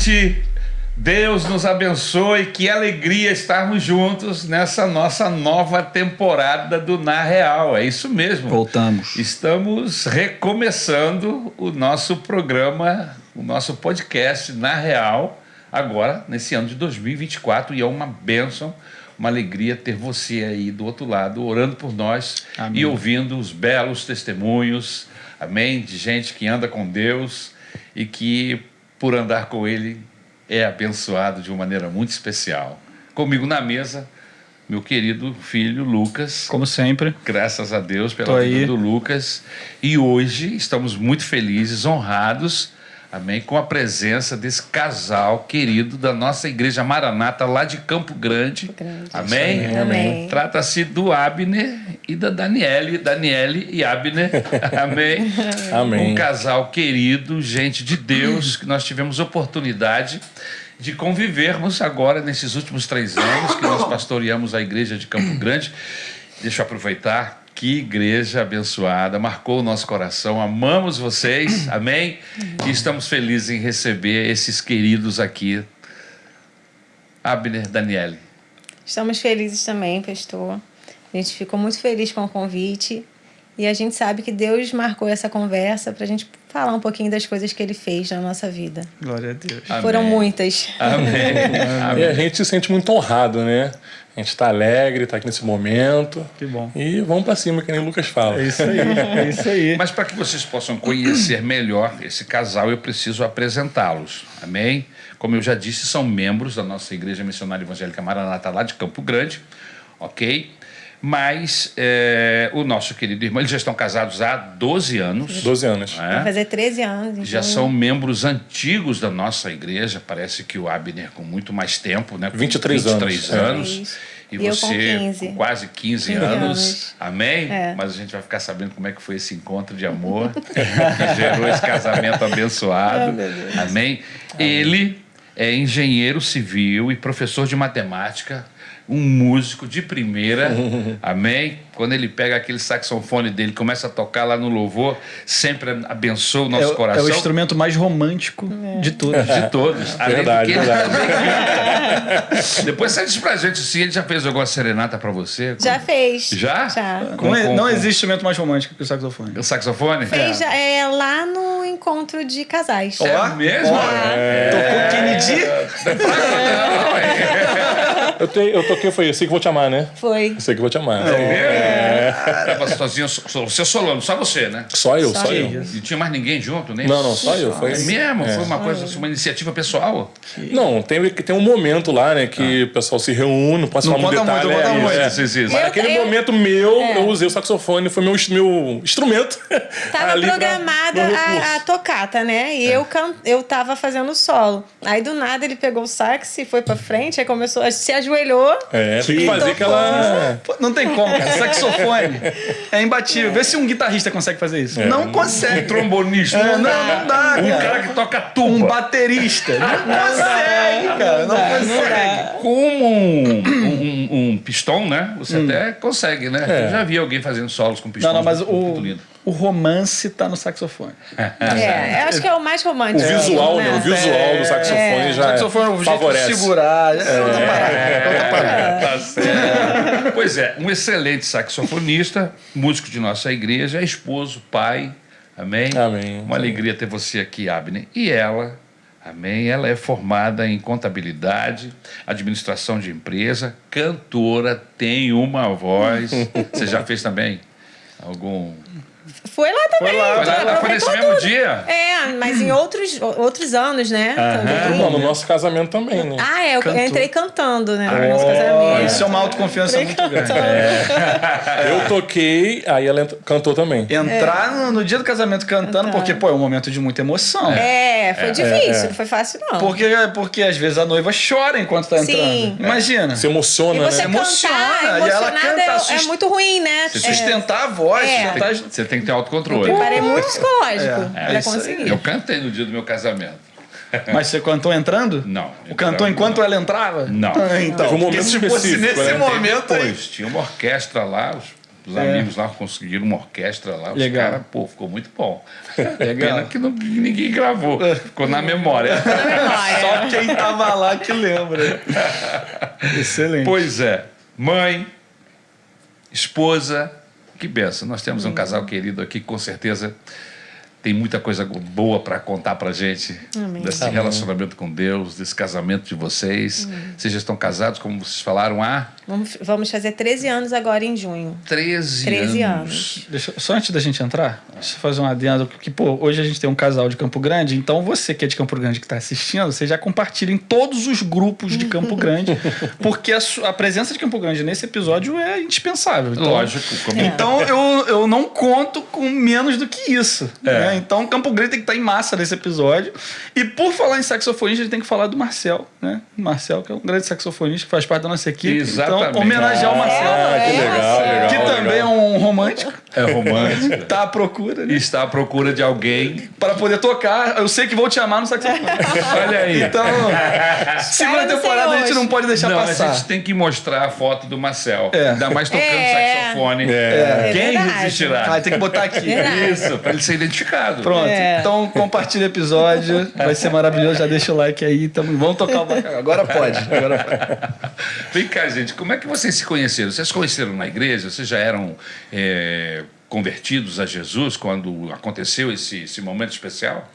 gente! Deus nos abençoe, que alegria estarmos juntos nessa nossa nova temporada do Na Real. É isso mesmo. Voltamos. Estamos recomeçando o nosso programa, o nosso podcast Na Real, agora, nesse ano de 2024, e é uma bênção, uma alegria ter você aí do outro lado, orando por nós. Amém. E ouvindo os belos testemunhos, amém, de gente que anda com Deus e que, por andar com Ele, é abençoado de uma maneira muito especial. Comigo na mesa, meu querido filho Lucas. Como sempre. Graças a Deus pela vida do Lucas. E hoje estamos muito felizes, honrados, amém, com a presença desse casal querido da nossa igreja Maranata lá de Campo Grande. Amém? Amém. Amém. Trata-se do Abner e da Daniele e Abner. Amém? Amém. Um casal querido, gente de Deus, que nós tivemos oportunidade de convivermos agora nesses últimos 3 anos que nós pastoreamos a igreja de Campo Grande. Deixa eu aproveitar. Que igreja abençoada, marcou o nosso coração, amamos vocês, amém? E estamos felizes em receber esses queridos aqui. Abner, Daniele. Estamos felizes também, pastor. A gente ficou muito feliz com o convite e a gente sabe que Deus marcou essa conversa para a gente falar um pouquinho das coisas que Ele fez na nossa vida. Glória a Deus. Amém. Foram muitas. Amém. Amém. E a gente se sente muito honrado, né? A gente está alegre, está aqui nesse momento. Que bom. E vamos para cima, que nem o Lucas fala. É isso aí, é isso aí. Mas para que vocês possam conhecer melhor esse casal, eu preciso apresentá-los. Amém? Como eu já disse, são membros da nossa Igreja Missionária Evangélica Maranata lá de Campo Grande, ok? Mas o nosso querido irmão, eles já estão casados há 12 anos. 12 anos. Vai fazer 13 anos. Então... Já são membros antigos da nossa igreja. Parece que o Abner com muito mais tempo, né? Com 23 anos. E você com quase 15 anos. Amém? Mas a gente vai ficar sabendo como é que foi esse encontro de amor que gerou esse casamento abençoado. Amém? Ele é engenheiro civil e professor de matemática, um músico de primeira, amém? Quando ele pega aquele saxofone dele, começa a tocar lá no louvor, sempre abençoa o nosso coração. É o instrumento mais romântico de todos. De todos. Verdade, verdade. Depois você diz pra gente se ele já fez alguma serenata pra você. Já fez. Já? Já. Não existe instrumento mais romântico que o saxofone. O saxofone? Fez lá no encontro de casais. É mesmo? Tocou Kennedy? Eu toquei, foi Eu Sei Que Vou Te Amar, né? Foi. Eu Sei Que Vou Te Amar. Tava sozinho, você solando, só você, né? Só eu. E tinha mais ninguém junto? Nem Não, só eu. Foi mesmo? Foi uma coisa, uma iniciativa pessoal? Não, tem um momento lá, né, que o pessoal se reúne, não posso falar muito detalhe. Não conta muito. Mas naquele momento eu usei o saxofone, foi meu instrumento. Tava programada a tocata, né? E eu tava fazendo solo. Aí do nada ele pegou o sax e foi pra frente, aí começou, se ajoelhou. Tem que fazer aquela... Não tem como, cara. Saxofone é imbatível. Vê se um guitarrista consegue fazer isso. Não consegue. Um trombonista. Não dá, cara. Um cara que toca tuba. Um baterista. Não consegue, cara. Não consegue. Como um pistão, né? Você até consegue, né? Eu já vi alguém fazendo solos com pistão. Não, mas muito lindo. O romance tá no saxofone. Eu acho que é o mais romântico. O visual, né? O visual do saxofone já saxofone, favorece. O jeito de segurar. Outra parada. Tá certo. Pois é, um excelente saxofonista, músico de nossa igreja, esposo, pai. Amém? Amém. Uma alegria ter você aqui, Abner. E ela, amém? Ela é formada em contabilidade, administração de empresa, cantora, tem uma voz. Você já fez também algum... Foi lá também. Foi nesse mesmo dia? Mas em outros anos, né? No nosso casamento também, né? Eu entrei cantando, né? No nosso casamento. Isso é uma autoconfiança muito grande. Eu toquei, aí ela cantou também. Entrar no dia do casamento cantando, porque, é um momento de muita emoção. Foi difícil, não foi fácil, não. Porque às vezes a noiva chora enquanto tá entrando. Sim. Imagina. Se emociona, E você né? cantar E ela canta é muito ruim, né? sustentar a voz. Você tem que ter autocontrole. Eu preparei muito psicológico pra conseguir. Eu cantei no dia do meu casamento. Mas você cantou entrando? Não. O cantou enquanto ela entrava? Não. Então, Teve um momento se fosse específico, nesse né? momento aí... Depois, tinha uma orquestra lá, Os amigos lá conseguiram uma orquestra lá. Os Legal. caras, pô, ficou muito bom. Legal. Pena que ninguém gravou. Ficou na memória. Só quem tava lá que lembra. Excelente. Pois é. Mãe, esposa, que benção. Nós temos um casal querido aqui, com certeza tem muita coisa boa para contar pra gente. Amém. Desse relacionamento com Deus, desse casamento de vocês. Vocês já estão casados, como vocês falaram, há Vamos fazer 13 anos agora em junho. 13 anos. Só antes da gente entrar, deixa eu fazer um adendo. Que, pô, hoje a gente tem um casal de Campo Grande, então você que é de Campo Grande que está assistindo, você já compartilha em todos os grupos de Campo Grande, porque a presença de Campo Grande nesse episódio é indispensável. Então, Lógico. Então eu não conto com menos do que isso. Né? Então Campo Grande tem que estar em massa nesse episódio. E por falar em saxofonista, a gente tem que falar do Marcel, né? Marcel, que é um grande saxofonista que faz parte da nossa equipe. Exatamente. Então, homenagear o Marcel. Que legal. Que também é um romântico. É romântico. Tá à procura, né? Está à procura de alguém. Para poder tocar. Eu sei que vou te amar no saxofone. Olha aí. Então, segunda não sei temporada a gente hoje. não pode deixar Não, passar. a gente tem que mostrar a foto do Marcel. É. Ainda mais tocando saxofone. É Quem verdade. resistirá? Ah, tem que botar aqui. Verdade. Isso, para ele ser identificado. Pronto. É. Então, compartilha o episódio. Vai ser maravilhoso. Já deixa o like aí. Vamos tocar o bacalhau. Agora pode. Vem cá, gente, como é que vocês se conheceram? Vocês se conheceram na igreja? Vocês já eram convertidos a Jesus quando aconteceu esse momento especial?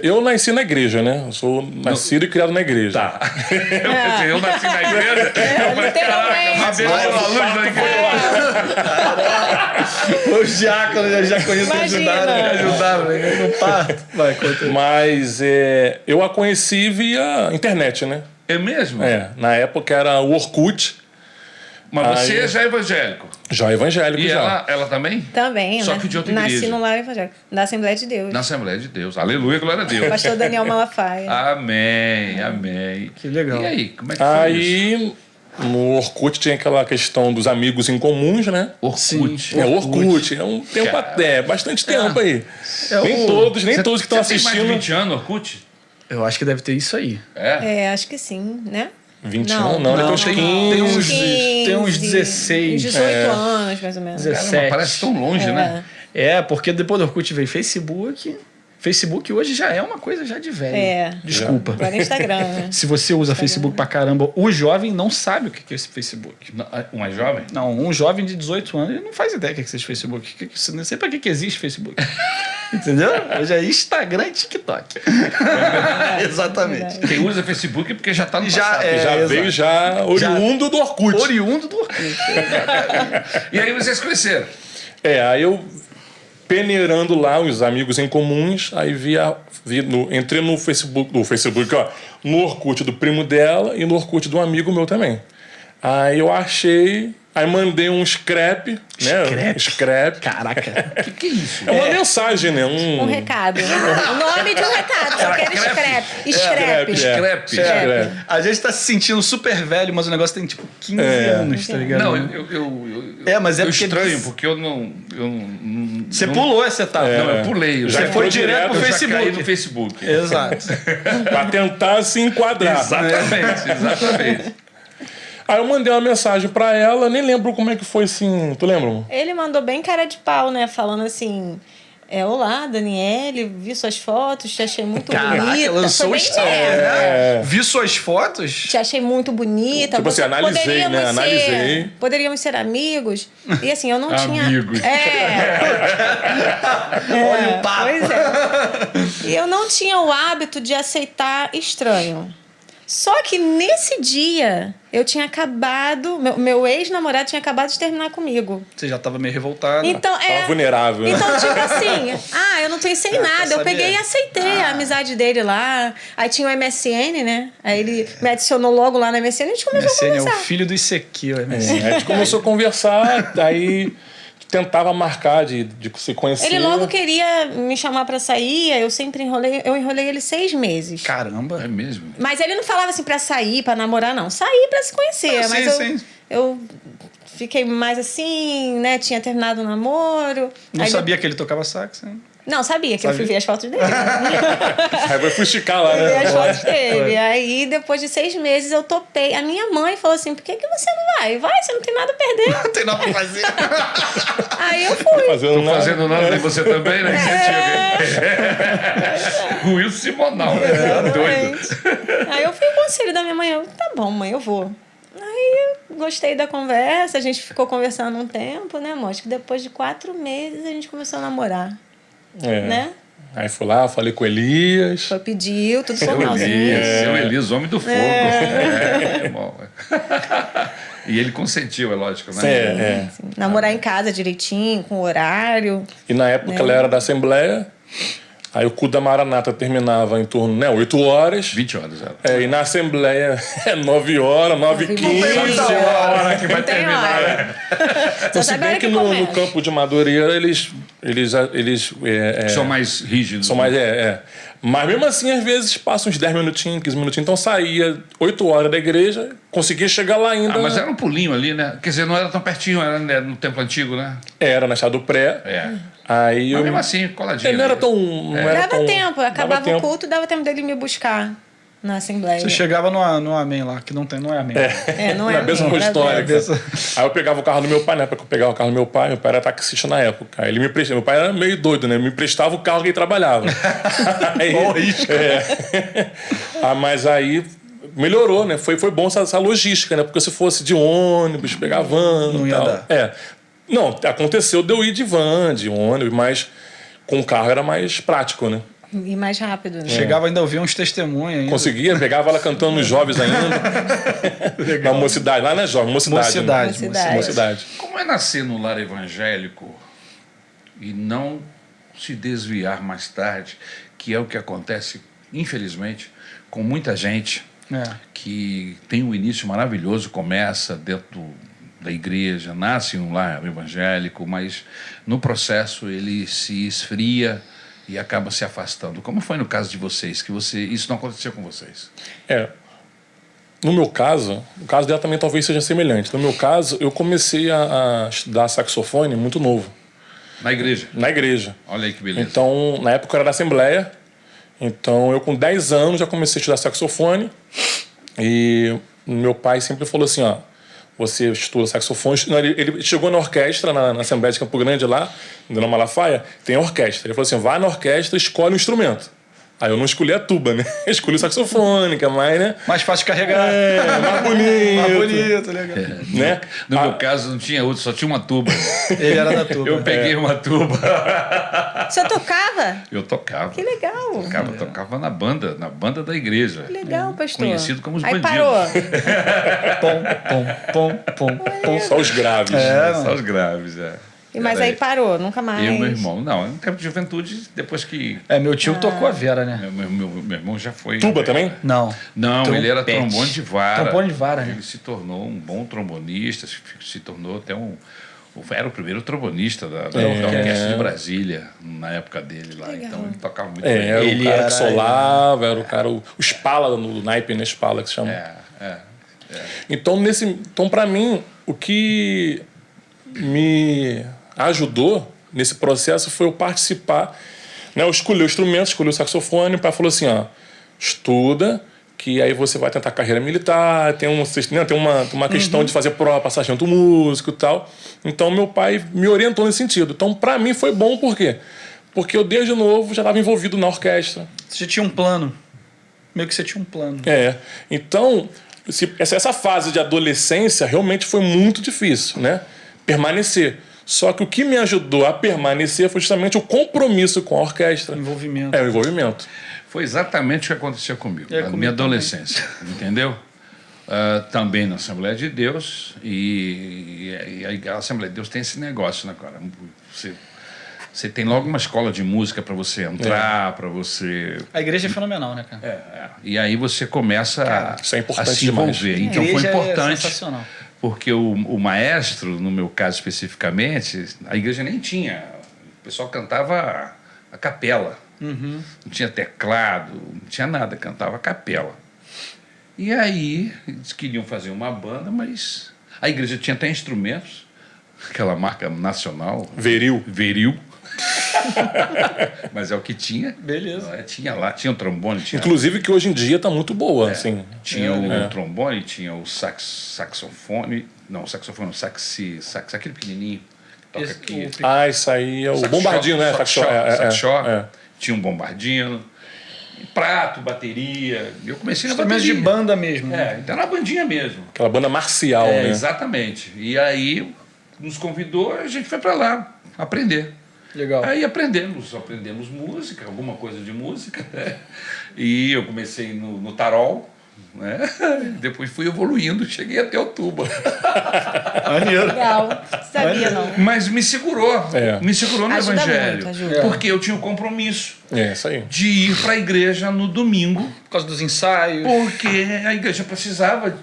Eu nasci na igreja, né? Eu sou nascido e criado na igreja. Tá. Eu nasci na igreja. Eu falei, caraca, uma vez uma luz na igreja. Os diáconos já conhecem, ajudaram no parto. Vai, conta aí. Mas eu a conheci via internet, né? É mesmo? Na época era o Orkut, Mas você já é evangélico? já evangélico E já. ela também? Também. Só que de outra Nasci igreja. no lar evangélico, da Assembleia de Deus. Na Assembleia de Deus. Aleluia, glória a Deus. Pastor Daniel Malafaia. Amém, amém. Que legal. E aí, como é que foi isso? Aí no Orkut tinha aquela questão dos amigos em comuns, né? Orkut. É, o Orkut. É um tempo até, bastante tempo aí. Nem todos que estão Você tem mais de assistindo. 20 anos, Orkut? Eu acho que deve ter isso aí. Acho que sim, né? 20 Não, anos, não, ele tem uns 15. tem uns 16. Uns 18 anos, mais ou menos. 17. Caramba, parece tão longe, né? Porque depois do Orkut veio Facebook. Facebook hoje já é uma coisa já de velho. Desculpa. Agora é Instagram, né? Se você usa Facebook pra caramba, o jovem não sabe o que é esse Facebook. Um mais jovem? Não, um jovem de 18 anos, ele não faz ideia do que é esse Facebook. Não sei pra que existe Facebook. Entendeu? Hoje é Instagram e TikTok. Exatamente. Quem usa Facebook é porque já tá no Já passado. é. Já exato. veio já oriundo do Orkut. Oriundo do Orkut. E aí vocês conheceram? Aí eu peneirando lá os amigos em comuns, aí entrei no Facebook, no Orkut do primo dela e no Orkut de um amigo meu também. Aí eu achei, aí mandei um scrap, né? Scrap. Caraca. O que é isso? É uma mensagem, né? Um recado. O nome de um recado. Só que era scrap. Scrap. A gente tá se sentindo super velho, mas o negócio tem tipo 15 anos, tá ligado? Não, mas é eu porque estranho, porque eu não... Você pulou essa etapa. Não, eu pulei. Já foi direto pro eu já Facebook. caí no Facebook. Exato. Pra tentar se enquadrar. Exatamente. Aí eu mandei uma mensagem pra ela, nem lembro como é que foi assim. Tu lembra, amor? Ele mandou bem cara de pau, né? Falando assim... Olá, Daniele, vi suas fotos, te achei muito bonita. Lançou Foi o bem Instagram. Vi suas fotos? Te achei muito bonita. Tipo assim, analisei, né? Analisei. Poderíamos ser amigos. E assim, eu não tinha... Amigos. Olha o papo. Pois é. E eu não tinha o hábito de aceitar estranho. Só que nesse dia, eu tinha acabado... Meu ex-namorado tinha acabado de terminar comigo. Você já tava meio revoltado. Então, Tava vulnerável, né? Então, tipo assim, eu não pensei em nada. Eu peguei e aceitei a amizade dele lá. Aí tinha o MSN, né? Aí ele me adicionou logo lá no MSN e a gente começou a MSN é conversar. o filho do ICQ, o MSN. A gente começou a conversar, aí tentava marcar de se conhecer. Ele logo queria me chamar pra sair, eu sempre enrolei ele 6 meses. Caramba. É mesmo? Mas ele não falava assim pra sair, pra namorar, não. Sair pra se conhecer. Ah, mas sim. eu fiquei mais assim, né? Tinha terminado o namoro. Não Aí sabia que ele tocava sax, né? Não, sabia que eu fui ver as fotos dele. Aí vai fuxicar lá, Fui ver né? as fotos dele. Aí, depois de 6 meses, eu topei. A minha mãe falou assim, por que você não vai? Vai, você não tem nada a perder. Não tem nada pra fazer. Aí eu fui. Fazendo Tô fazendo nada, nem você também, né? É. Wilson Simonal, né? Tá doido. Exatamente. Aí eu fui o conselho da minha mãe. Tá bom, mãe, eu vou. Aí eu gostei da conversa, a gente ficou conversando um tempo, né, amor? Acho que depois de 4 meses a gente começou a namorar, né? Aí fui lá, falei com o Elias. Foi pediu, tudo Seu formalzinho. Elias, seu Elias, homem do fogo. É, bom. E ele consentiu, é lógico, né? Assim, namorar em casa direitinho, com horário. E na época ela era da Assembleia. Aí o culto da Maranata terminava em torno, né, 8 horas. 20 horas, já. E na Assembleia é 9 horas, 9h15. Não sei a hora que vai Não tem terminar, hora. né? Então, se bem que no campo de Madureira eles São mais rígidos. são mais. Mas mesmo assim, às vezes passa uns 10 minutinhos, 15 minutinhos. Então saía 8 horas da igreja, conseguia chegar lá ainda. Mas era um pulinho ali, né? Quer dizer, não era tão pertinho, era no templo antigo, né? Era na Chá do Pré. É. Aí Mas mesmo assim, coladinho. ele não era ali. tão. Não era Dava tão, tempo, acabava dava tempo. o culto, dava tempo dele me buscar na Assembleia. Você chegava no Amém lá, que não é Amém. Não é Na bênção amém, apostólica. bênção. Aí eu pegava o carro do meu pai, na época eu pegava o carro do meu pai era taxista na época. Aí ele me emprestava, meu pai era meio doido, né? Me emprestava o carro que ele trabalhava. Aí, mas aí melhorou, né? Foi bom essa logística, né? Porque se fosse de ônibus, pegar van Não e ia tal. dar. Não, aconteceu de eu ir de van, de ônibus, mas com o carro era mais prático, né? E mais rápido, né? Chegava ainda a ouvir uns testemunhos ainda. Conseguia, pegava ela cantando nos jovens ainda. Na mocidade, lá na jovem, mocidade. Mocidade. Mocidade. Como é nascer no lar evangélico e não se desviar mais tarde, que é o que acontece, infelizmente, com muita gente que tem um início maravilhoso, começa dentro da igreja, nasce em um lar evangélico, mas no processo ele se esfria e acaba se afastando. Como foi no caso de vocês, isso não aconteceu com vocês? No meu caso, o caso dela também talvez seja semelhante. No meu caso, eu comecei a estudar saxofone muito novo. Na igreja? Na igreja. Olha aí que beleza. Então, na época eu era da Assembleia. Então, eu com 10 anos já comecei a estudar saxofone. E meu pai sempre falou assim, você estuda saxofone. Ele chegou na orquestra, na Assembleia de Campo Grande lá, na Dona Malafaia, tem orquestra. Ele falou assim, vai na orquestra, escolhe um instrumento. Aí eu não escolhi a tuba, né? Eu escolhi o saxofone, que é mais, né? Mais fácil de carregar. Mais bonito. Mais bonito, legal. Né? No meu caso não tinha outro, só tinha uma tuba. Ele era da tuba. Eu peguei uma tuba. Você tocava? Eu tocava. Que legal. Tocava na banda da igreja. Que legal, pastor. Conhecido como os Aí bandidos. parou. Pom. Só os graves. Só os graves, Mas Era aí parou, nunca mais. Eu e meu irmão. Não, no tempo de juventude, depois que... Meu tio tocou a Vera, né? Meu irmão já foi... Tuba também? Não. Não, ele era Trompete. trombone de vara. Trombone de vara, né? Ele se tornou um bom trombonista, se tornou até era o primeiro trombonista da Orquestra de Brasília, na época dele lá. Legal. Então ele tocava muito bem. Era Ele o cara era- que solava, era o cara... O Spala, no naipe, né? Spala, que se chama. Então, para mim, o que me ajudou nesse processo foi eu participar, né? Eu escolhi o instrumento, escolhi o saxofone, o pai falou assim, estuda, que aí você vai tentar carreira militar, tem uma questão de fazer prova para sargento músico e tal. Então, meu pai me orientou nesse sentido. Então, para mim, foi bom, por quê? Porque eu, desde novo, já estava envolvido na orquestra. Você tinha um plano. Meio que você tinha um plano. Então, essa fase de adolescência realmente foi muito difícil, né? Permanecer. Só que o que me ajudou a permanecer foi justamente o compromisso com a orquestra. Envolvimento. O envolvimento. Foi exatamente o que aconteceu comigo, na comigo minha adolescência, entendeu? Também na Assembleia de Deus, e a Assembleia de Deus tem esse negócio, né, cara? Você tem logo uma escola de música para você entrar, para você... A igreja é fenomenal, né, cara? E aí você começa isso é a importante se envolver. demais. Então foi Igreja é importante, sensacional. porque o maestro, no meu caso especificamente, a igreja nem tinha. O pessoal cantava a capela. Não tinha teclado, não tinha nada, cantava a capela. E aí, eles queriam fazer uma banda, mas A igreja tinha até instrumentos, aquela marca nacional. Veril. Mas é o que tinha. Beleza. Tinha lá, tinha o trombone. Tinha, Inclusive que hoje em dia tá muito boa, assim. tinha o trombone, tinha o saxofone. Não, o saxofone, o sax, aquele pequenininho. Toca Esse, aqui. Isso aí é o bombardino, né? Saxó. Tinha um bombardino. Prato, bateria. Eu comecei na Instrumentos bateria. de banda mesmo. Né? Então era uma bandinha mesmo. Aquela banda marcial, né? Exatamente. E aí nos convidou, a gente foi para lá aprender. Legal. Aí aprendemos música, alguma coisa de música. Né? E eu comecei no tarol, né? Depois fui evoluindo, cheguei até o tuba. Maneiro. Legal. Sabia, não. Mas me segurou no Ajuda evangelho. muito, ajuda. Porque eu tinha o compromisso Isso aí. de ir para a igreja no domingo, Por causa dos ensaios. porque a igreja precisava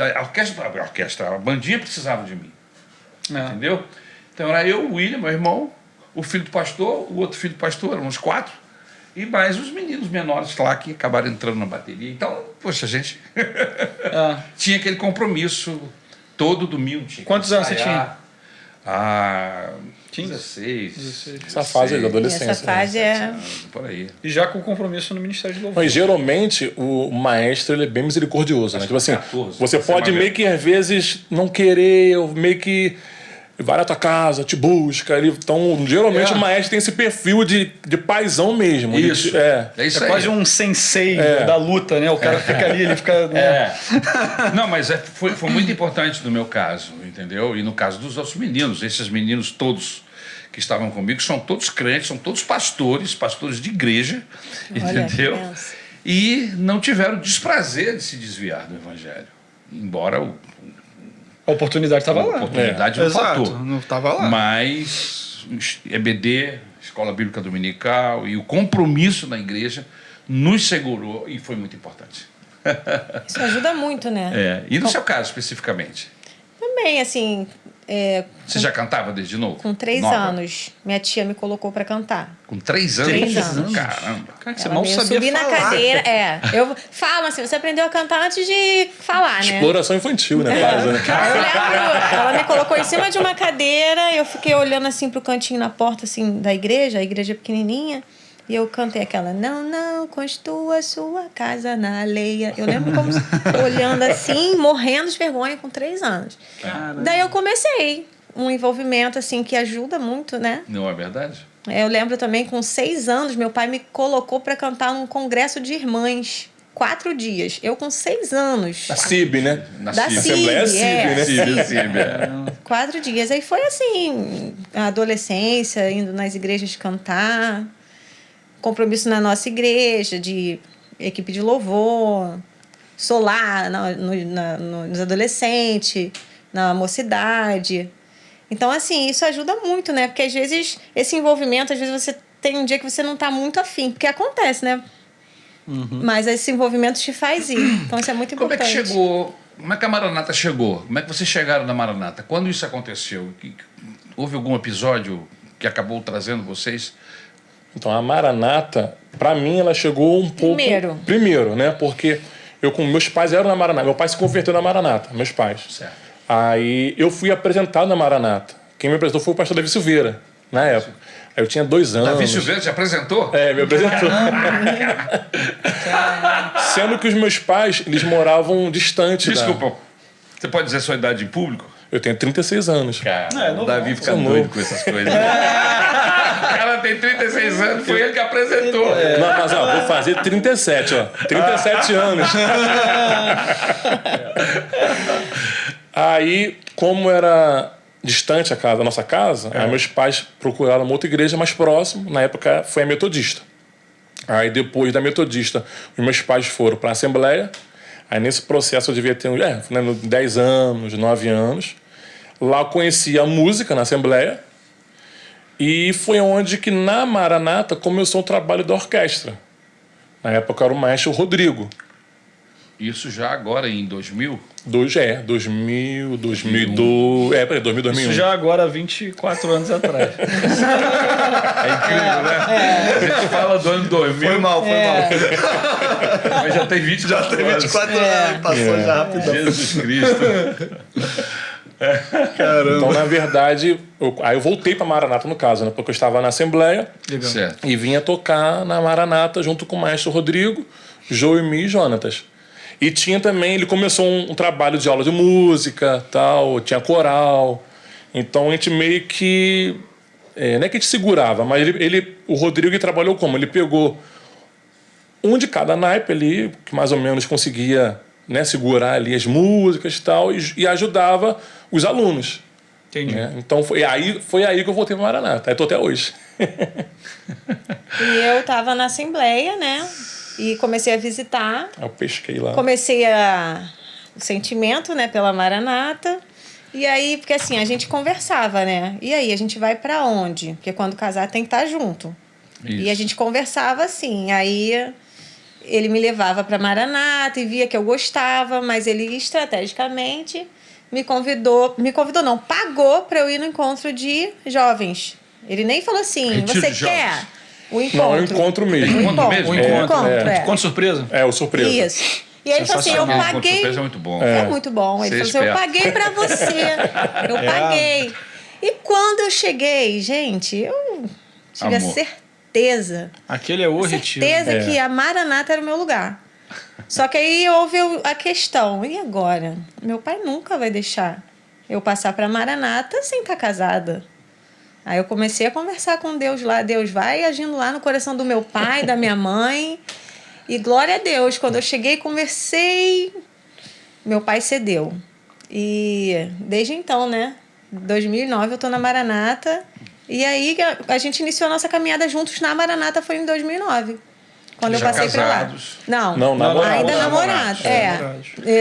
a bandinha precisava de mim. Entendeu? Então era eu, o William, meu irmão, o filho do pastor, o outro filho do pastor, eram uns 4, e mais os meninos menores lá que acabaram entrando na bateria. Então, poxa, a gente tinha aquele compromisso todo domingo. Quantos anos você tinha? 16. Essa fase aí da adolescência. Essa fase é... Por aí. E já com compromisso no Ministério de Louvor. Mas geralmente o maestro ele é bem misericordioso, né? Tipo assim, 14, você pode meio que às vezes não querer, ou meio que vai na tua casa, te busca. Então, geralmente o maestro tem esse perfil de paizão mesmo. Isso. É isso É aí. quase um sensei da luta, né? O cara fica ali, ele fica... Né? Não, mas foi muito importante no meu caso, entendeu? E no caso dos outros meninos, esses meninos todos que estavam comigo, são todos crentes, são todos pastores de igreja, entendeu? E não tiveram desprazer de se desviar do evangelho. Embora A oportunidade estava lá. a oportunidade não Exato, faltou. não estava lá. Mas EBD, Escola Bíblica Dominical, e o compromisso na igreja nos segurou e foi muito importante. Isso ajuda muito, né? E no seu caso, especificamente? Também, assim... Você já cantava desde novo? Com 3 Nova? anos, minha tia me colocou pra cantar. Com 3 anos? 3 anos. Caramba. Cara, você Ela mal veio sabia subir falar. na cadeira. Eu falo assim, você aprendeu a cantar antes de falar, né? exploração infantil, né? Quase, né? Aí eu lembro, ela me colocou em cima de uma cadeira, eu fiquei olhando assim pro cantinho na porta assim da igreja, a igreja é pequenininha, e eu cantei aquela não construa sua casa na areia. Eu lembro como olhando assim, morrendo de vergonha com 3 anos. Caramba. Daí eu comecei um envolvimento assim que ajuda muito, né? Não é verdade? Eu lembro também, com 6 anos, meu pai me colocou para cantar num congresso de irmãs. 4 dias. Eu com 6 anos. Da CIB, né? Na Da CIB. Assembleia CIB, CIB, né? CIB. 4 dias. Aí foi assim, a adolescência, indo nas igrejas cantar, compromisso na nossa igreja, de equipe de louvor, solar nos adolescentes, na mocidade. Então, assim, isso ajuda muito, né? Porque às vezes esse envolvimento, às vezes você tem um dia que você não está muito afim, porque acontece, né? Mas esse envolvimento te faz ir. Então, isso é muito Como é importante. que chegou? Como é que a Maranata chegou? Como é que vocês chegaram na Maranata? Quando isso aconteceu? Houve algum episódio que acabou trazendo vocês? Então, a Maranata, pra mim, ela chegou um pouco... Primeiro, né? Porque meus pais eram na Maranata. Meu pai se converteu na Maranata, meus pais. Certo. Aí eu fui apresentado na Maranata. Quem me apresentou foi o pastor Davi Silveira, na época. Aí eu tinha 2 anos. Davi Silveira te apresentou? Me apresentou. Sendo que os meus pais, eles moravam distante. Desculpa, você pode dizer a sua idade em público? Eu tenho 36 anos. Cara, o não Davi fica não. doido com essas coisas. O cara tem 36 anos, foi ele que apresentou. Não, mas ó, vou fazer 37, ó. 37 anos. Aí, como era distante a nossa casa, aí meus pais procuraram uma outra igreja mais próxima. Na época foi a Metodista. Aí depois da Metodista, os meus pais foram para a Assembleia. Aí nesse processo eu devia ter 10 anos, 9 anos. Lá eu conheci a música na Assembleia. E foi onde que na Maranata começou o trabalho da orquestra. Na época era o maestro Rodrigo. Isso já agora em 2000? 2000, 2002... Peraí, 2000, 2001. Isso já agora, 24 anos atrás. É incrível, né? A gente fala do ano 2000. Foi mal. Mas já tem 24 Já tem 24 anos, passou já rapidão. Jesus Cristo. Caramba. Então, na verdade, aí eu voltei pra Maranata, no caso, né? Porque eu estava na Assembleia Legal. Certo. e vinha tocar na Maranata junto com o maestro Rodrigo, Joemi e Jonatas. E tinha também, ele começou um trabalho de aula de música, tal, tinha coral. Então a gente meio que... não é que a gente segurava, mas o Rodrigo ele trabalhou como? Ele pegou um de cada naipe ali, que mais ou menos conseguia, né, segurar ali as músicas e tal, e ajudava os alunos. Entendi. Né? Então foi aí que eu voltei para Maranata. Aí tô até hoje. E eu tava na Assembleia, né? E comecei a visitar. Aí eu pesquei lá. Comecei o sentimento, né, pela Maranata. E aí, porque assim, a gente conversava, né? E aí, a gente vai pra onde? Porque quando casar tem que estar junto. Isso. E a gente conversava assim. Aí ele me levava pra Maranata e via que eu gostava, mas ele estrategicamente não, pagou pra eu ir no encontro de jovens. Ele nem falou assim, Retiro você de quer jovens. o encontro? Não, é um encontro mesmo. Encontro mesmo? O encontro. é. Encontro surpresa? É, o surpresa. Isso. E aí ele falou assim, eu Sensacional. Encontro paguei... surpresa é muito bom. É muito bom. Ele Ser falou assim, eu esperto. paguei pra você. Eu paguei. E quando eu cheguei, gente, eu tive Amor. a certeza. Aquele é o retiro. Certeza que a Maranata era o meu lugar. Só que aí houve a questão, e agora? Meu pai nunca vai deixar eu passar pra Maranata sem estar casada. Aí eu comecei a conversar com Deus lá. Deus vai agindo lá no coração do meu pai, da minha mãe. E glória a Deus, quando eu cheguei, conversei, meu pai cedeu. E desde então, né? 2009 eu tô na Maranata. E aí a gente iniciou a nossa caminhada juntos na Maranata, foi em 2009. Quando Já eu passei casados? pra lá. Não, namorados. Ainda Namorados. namorado.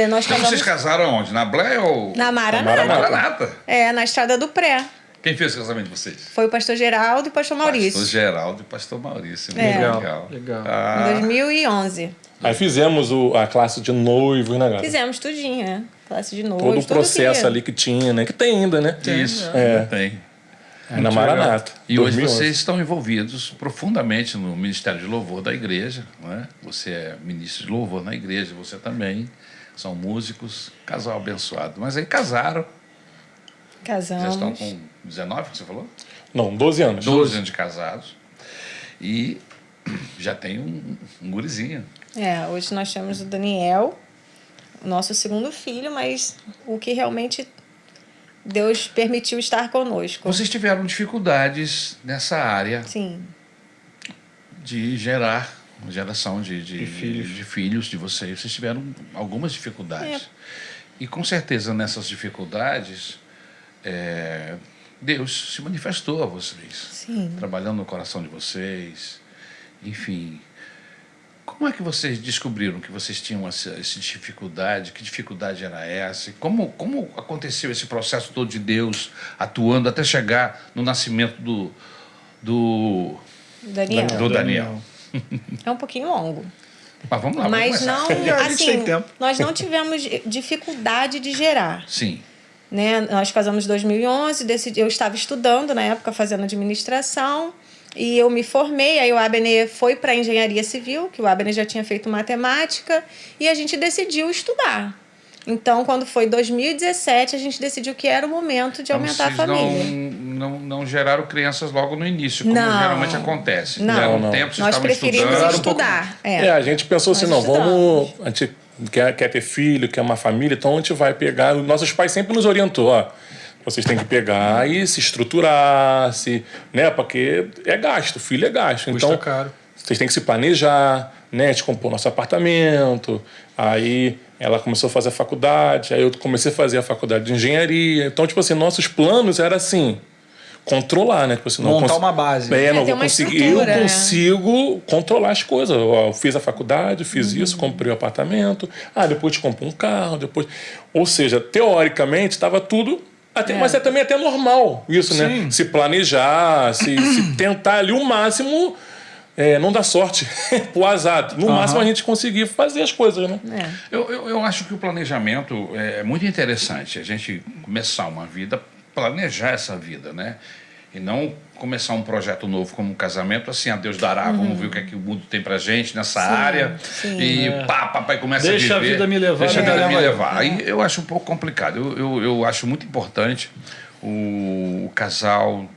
Nós Então casamos vocês casaram onde? Na Blé ou... na Maranata. Maranata. Na Estrada do Pré. Quem fez o casamento de vocês? Foi o pastor Geraldo e o pastor Maurício. Pastor Geraldo e pastor Maurício. Legal. Em 2011. Aí fizemos a classe de noivos, né, galera? Fizemos tudinho, né? Classe de novo. Todo o processo ali que tinha, né? Que tem ainda, né? Isso, tem. É na Maranata. E hoje 2011. vocês estão envolvidos profundamente no Ministério de Louvor da igreja, não é? Você é ministro de louvor na igreja, você também. São músicos, casal abençoado. Mas aí casaram. Casamos. Já estão com 19, que você falou? Não, 12 anos. 12 anos de casados. E já tem um gurizinho. Hoje nós temos o Daniel, o nosso segundo filho, mas o que realmente Deus permitiu estar conosco. Vocês tiveram dificuldades nessa área Sim. de geração de filhos de vocês. Vocês tiveram algumas dificuldades. E com certeza nessas dificuldades, Deus se manifestou a vocês. Sim. Trabalhando no coração de vocês. Enfim, como é que vocês descobriram que vocês tinham essa dificuldade? Que dificuldade era essa? Como aconteceu esse processo todo de Deus atuando até chegar no nascimento do Daniel? É um pouquinho longo. Mas vamos lá, Mas vamos não, começar. A gente tem assim, tempo. nós não tivemos dificuldade de gerar. Sim. Né? Nós casamos em 2011, eu estava estudando na época, fazendo administração, e eu me formei, aí o Abner foi para engenharia civil, que o Abner já tinha feito matemática, e a gente decidiu estudar. Então, quando foi 2017, a gente decidiu que era o momento de aumentar a Vocês família. não geraram crianças logo no início, como Não. geralmente acontece. Não. Deram um Não. tempo, vocês Nós estavam preferimos estudando. estudar. A gente pensou assim, Nós estudamos. a gente quer ter filho, quer uma família, então a gente vai pegar... Nossos pais sempre nos orientou, vocês têm que pegar e se estruturar, né? Porque é gasto, filho é gasto. Custa Então, caro. vocês têm que se planejar, né? A gente comprou nosso apartamento, aí ela começou a fazer a faculdade, aí eu comecei a fazer a faculdade de engenharia. Então, tipo assim, nossos planos eram assim... controlar, né? Tipo assim, Montar uma base. não ter vou uma conseguir. estrutura, Eu né? consigo controlar as coisas. Eu fiz a faculdade, fiz isso, comprei o apartamento. Depois comprei um carro, depois. Ou seja, teoricamente estava tudo. Mas também até normal isso, né? Sim. Se planejar, se tentar ali o máximo não dá sorte pro azar. No máximo a gente conseguir fazer as coisas, né? Eu acho que o planejamento é muito interessante. A gente começar uma vida, planejar essa vida, né? E não começar um projeto novo como um casamento, assim, a Deus dará, vamos ver o que é que o mundo tem pra gente nessa área. E papai começa Deixa a viver. a vida me levar. Deixa a vida me levar. Aí eu acho um pouco complicado. Eu acho muito importante o casal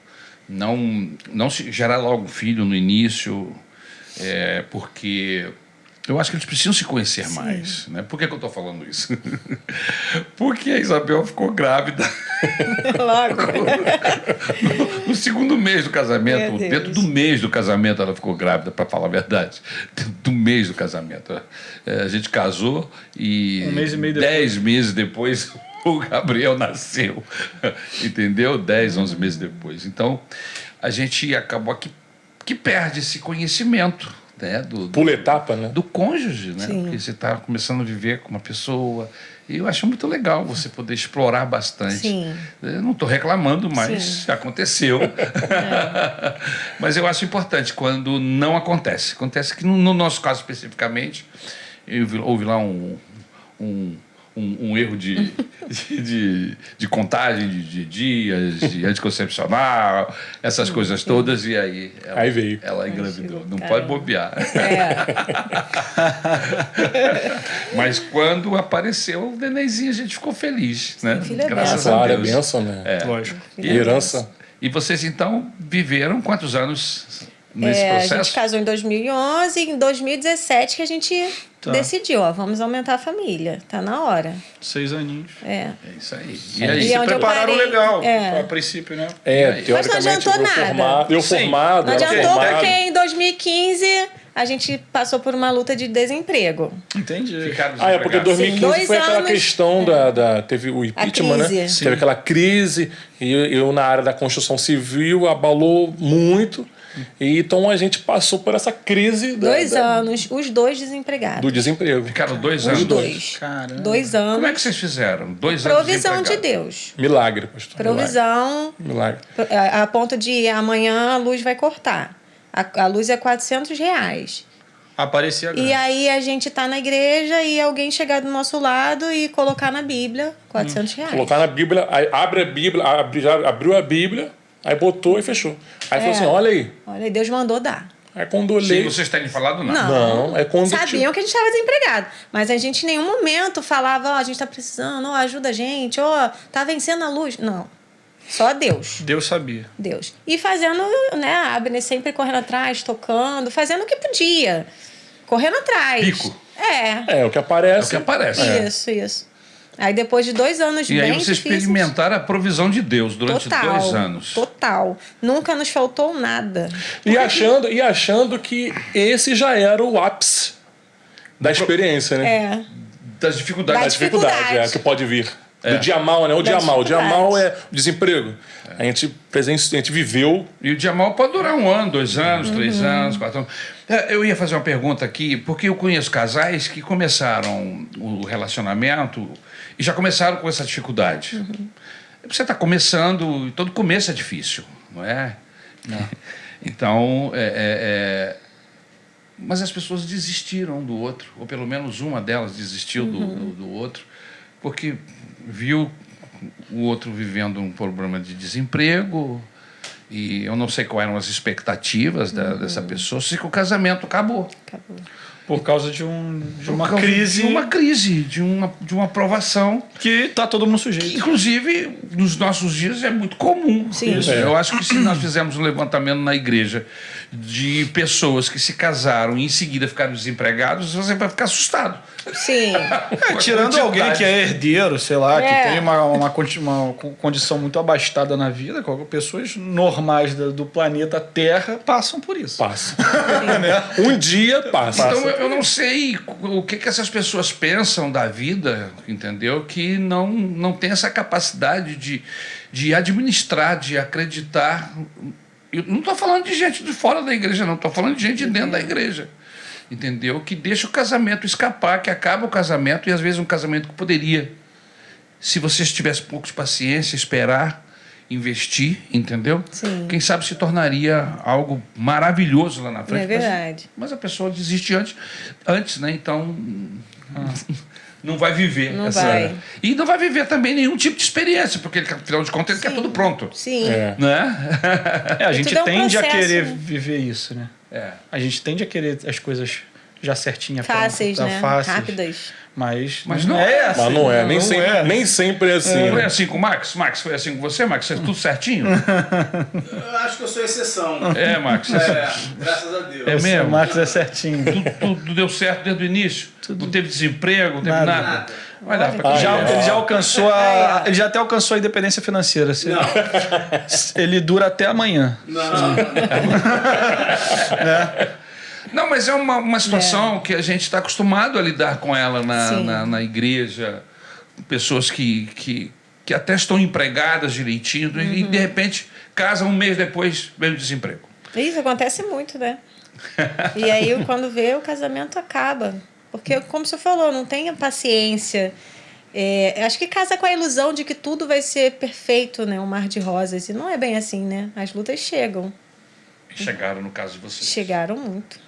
não se gerar logo um filho no início, porque eu acho que eles precisam se conhecer mais. Né? Por que eu estou falando isso? Porque a Isabel ficou grávida. Logo. No segundo mês do casamento, dentro do mês do casamento, ela ficou grávida, para falar a verdade. Dentro do mês do casamento. A gente casou e 1 mês e meio depois. 10 meses depois o Gabriel nasceu. Entendeu? 10, 11 meses depois. Então, a gente acabou que perde esse conhecimento. Né, Pula etapa, né? Do cônjuge, né? Porque você está começando a viver com uma pessoa. E eu acho muito legal você poder explorar bastante. Sim. Eu não estou reclamando, mas aconteceu. Mas eu acho importante quando não acontece. Acontece que, no nosso caso especificamente, houve lá um erro de contagem de dias, de anticoncepcional, essas coisas todas, e aí ela engravidou. Não pode bobear. Mas quando apareceu o nenenzinho, a gente ficou feliz, né? Graças a Deus. É bênção, né? Lógico. Herança. E vocês, então, viveram quantos anos nesse processo? A gente casou em 2011 e em 2017 que a gente decidiu, vamos aumentar a família. Tá na hora. 6 aninhos. É isso aí. E aí se onde eu prepararam parei, legal, a princípio, né? Teoricamente, mas não adiantou nada. Eu formado, Não ela adiantou formada. porque em 2015 a gente passou por uma luta de desemprego. Entendi. Porque 2015 2 foi aquela anos, questão teve o impeachment, né? crise. Teve aquela crise, e eu na área da construção civil abalou muito. E então a gente passou por essa crise 2 anos, os dois desempregados. do desemprego. Ficaram 2 Os anos. dois. Caramba. 2 anos. Como é que vocês fizeram? 2 anos Provisão de desempregados. Deus. Milagre, pastor. Provisão Milagre. a ponto de amanhã a luz vai cortar. A luz é R$400. Aparecia agora. E aí a gente tá na igreja e alguém chegar do nosso lado e colocar na Bíblia R$400. Colocar na Bíblia, aí abre a Bíblia, abriu a Bíblia, aí botou e fechou. Aí falou assim, olha aí. Olha aí, Deus mandou dar. Aí quando eu Sim, olhei... vocês terem falado nada. Não, é quando... Sabiam que a gente estava desempregado. Mas a gente em nenhum momento falava, a gente tá precisando, ajuda a gente, tá vencendo a luz. Não. Só Deus. Deus sabia. Deus. E fazendo, né, a Abner sempre correndo atrás, tocando, fazendo o que podia. Correndo atrás. Pico. É o que aparece. É o que aparece. Isso. Aí depois de 2 anos E bem aí vocês difíceis, experimentaram a provisão de Deus durante 2 anos. Total. Nunca nos faltou nada. E achando que esse já era o ápice da experiência, né? Das dificuldades. Da dificuldade que pode vir. Do dia mal, né? O dia mal. O dia mal é o desemprego. A gente viveu. E o dia mal pode durar 1 ano, 2 anos, 3 anos, 4 anos. Eu ia fazer uma pergunta aqui, porque eu conheço casais que começaram o relacionamento e já começaram com essa dificuldade. Você está começando, e todo começo é difícil, não é? Não. Então, mas as pessoas desistiram um do outro, ou pelo menos uma delas desistiu do outro, porque viu o outro vivendo um problema de desemprego, e eu não sei quais eram as expectativas dessa pessoa, sei que o casamento acabou. Por causa de uma crise. De uma provação. Que tá todo mundo sujeito. Que, inclusive, nos nossos dias é muito comum. Sim. Isso. Eu acho que se nós fizermos um levantamento na igreja de pessoas que se casaram e em seguida ficaram desempregados, você vai ficar assustado. Sim. Tirando alguém que é herdeiro, sei lá, que tem uma condição muito abastada na vida, pessoas normais do planeta Terra passam por isso. Passa. Um dia passa. Então eu não sei o que essas pessoas pensam da vida, entendeu? Que não tem essa capacidade de administrar, de acreditar. Eu não estou falando de gente de fora da igreja, não. Estou falando de gente de dentro da igreja. Entendeu? Que deixa o casamento escapar, que acaba o casamento, e às vezes um casamento que poderia, se vocês tivessem um pouco de paciência, esperar investir, entendeu? Sim. Quem sabe se tornaria algo maravilhoso lá na frente. É verdade. Mas a pessoa desiste antes, né? Então não vai viver Não essa. vai. E não vai viver também nenhum tipo de experiência, porque ele, afinal de contas, ele quer tudo pronto. Sim. Né? A gente tudo é um tende a processo, querer né? viver isso, né? É. A gente tende a querer as coisas já certinhas. Fáceis, prontas, né? fáceis. Rápidas. Mas não é assim. Mas não é, nem, Não sempre, é. nem sempre é assim. Foi né? assim com o Max? Max, foi assim com você, Max? Tudo certinho? Eu acho que eu sou exceção. É, Max. Graças a Deus. É mesmo? O Max é certinho. Tudo deu certo desde o início? Não teve desemprego, não teve Nada. nada? Vai dar pra Ele já alcançou ele já até alcançou a independência financeira. Ele dura até amanhã. Não. Não, mas é uma situação que a gente está acostumado a lidar com ela na igreja. Pessoas que até estão empregadas direitinho e de repente casam um mês depois, vem o desemprego. Isso acontece muito, né? E aí, quando vê, o casamento acaba. Porque, como você falou, não tenha paciência. Acho que casa com a ilusão de que tudo vai ser perfeito, né? Um mar de rosas. E não é bem assim, né? As lutas chegam. Chegaram no caso de vocês. Chegaram muito.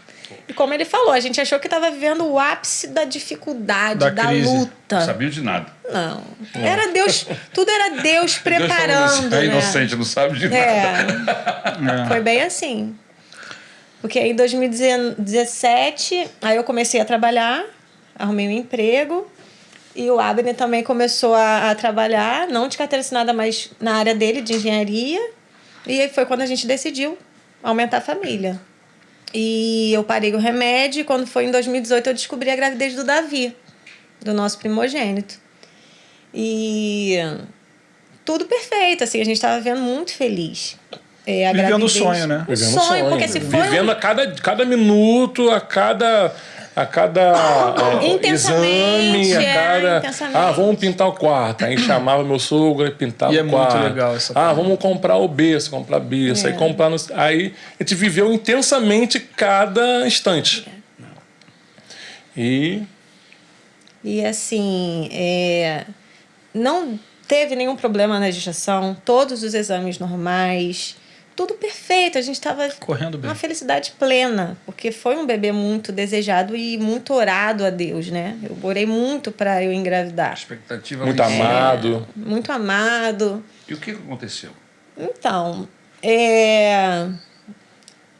E como ele falou, a gente achou que estava vivendo o ápice da dificuldade, Da da crise. Não luta. sabia de nada. Não. Era Deus, tudo era Deus preparando. Deus falando assim, é né? inocente, não sabe de nada. Foi bem assim. Porque aí em 2017, aí eu comecei a trabalhar, arrumei um emprego. E o Abner também começou a trabalhar, não de carteira assinada, mas na área dele, de engenharia. E aí foi quando a gente decidiu aumentar a família. E eu parei o remédio e quando foi em 2018 eu descobri a gravidez do Davi, do nosso primogênito. E tudo perfeito, assim, a gente estava vendo muito feliz. Vivendo o sonho, né? O sonho, porque se foi Vivendo a cada minuto, a cada Intensamente, exame, a cada... intensamente. Vamos pintar o quarto. Aí chamava meu sogro e pintava E é o muito quarto. legal essa parte. Vamos comprar o berço, comprar berço. Aí comprar... Aí a gente viveu intensamente cada instante. E assim, não teve nenhum problema na gestação, todos os exames normais, tudo perfeito. A gente estava Correndo bem. uma felicidade plena, porque foi um bebê muito desejado e muito orado a Deus, né? Eu orei muito para eu engravidar. Expectativa muito lá em cima. amado. Muito amado. E o que aconteceu? Então,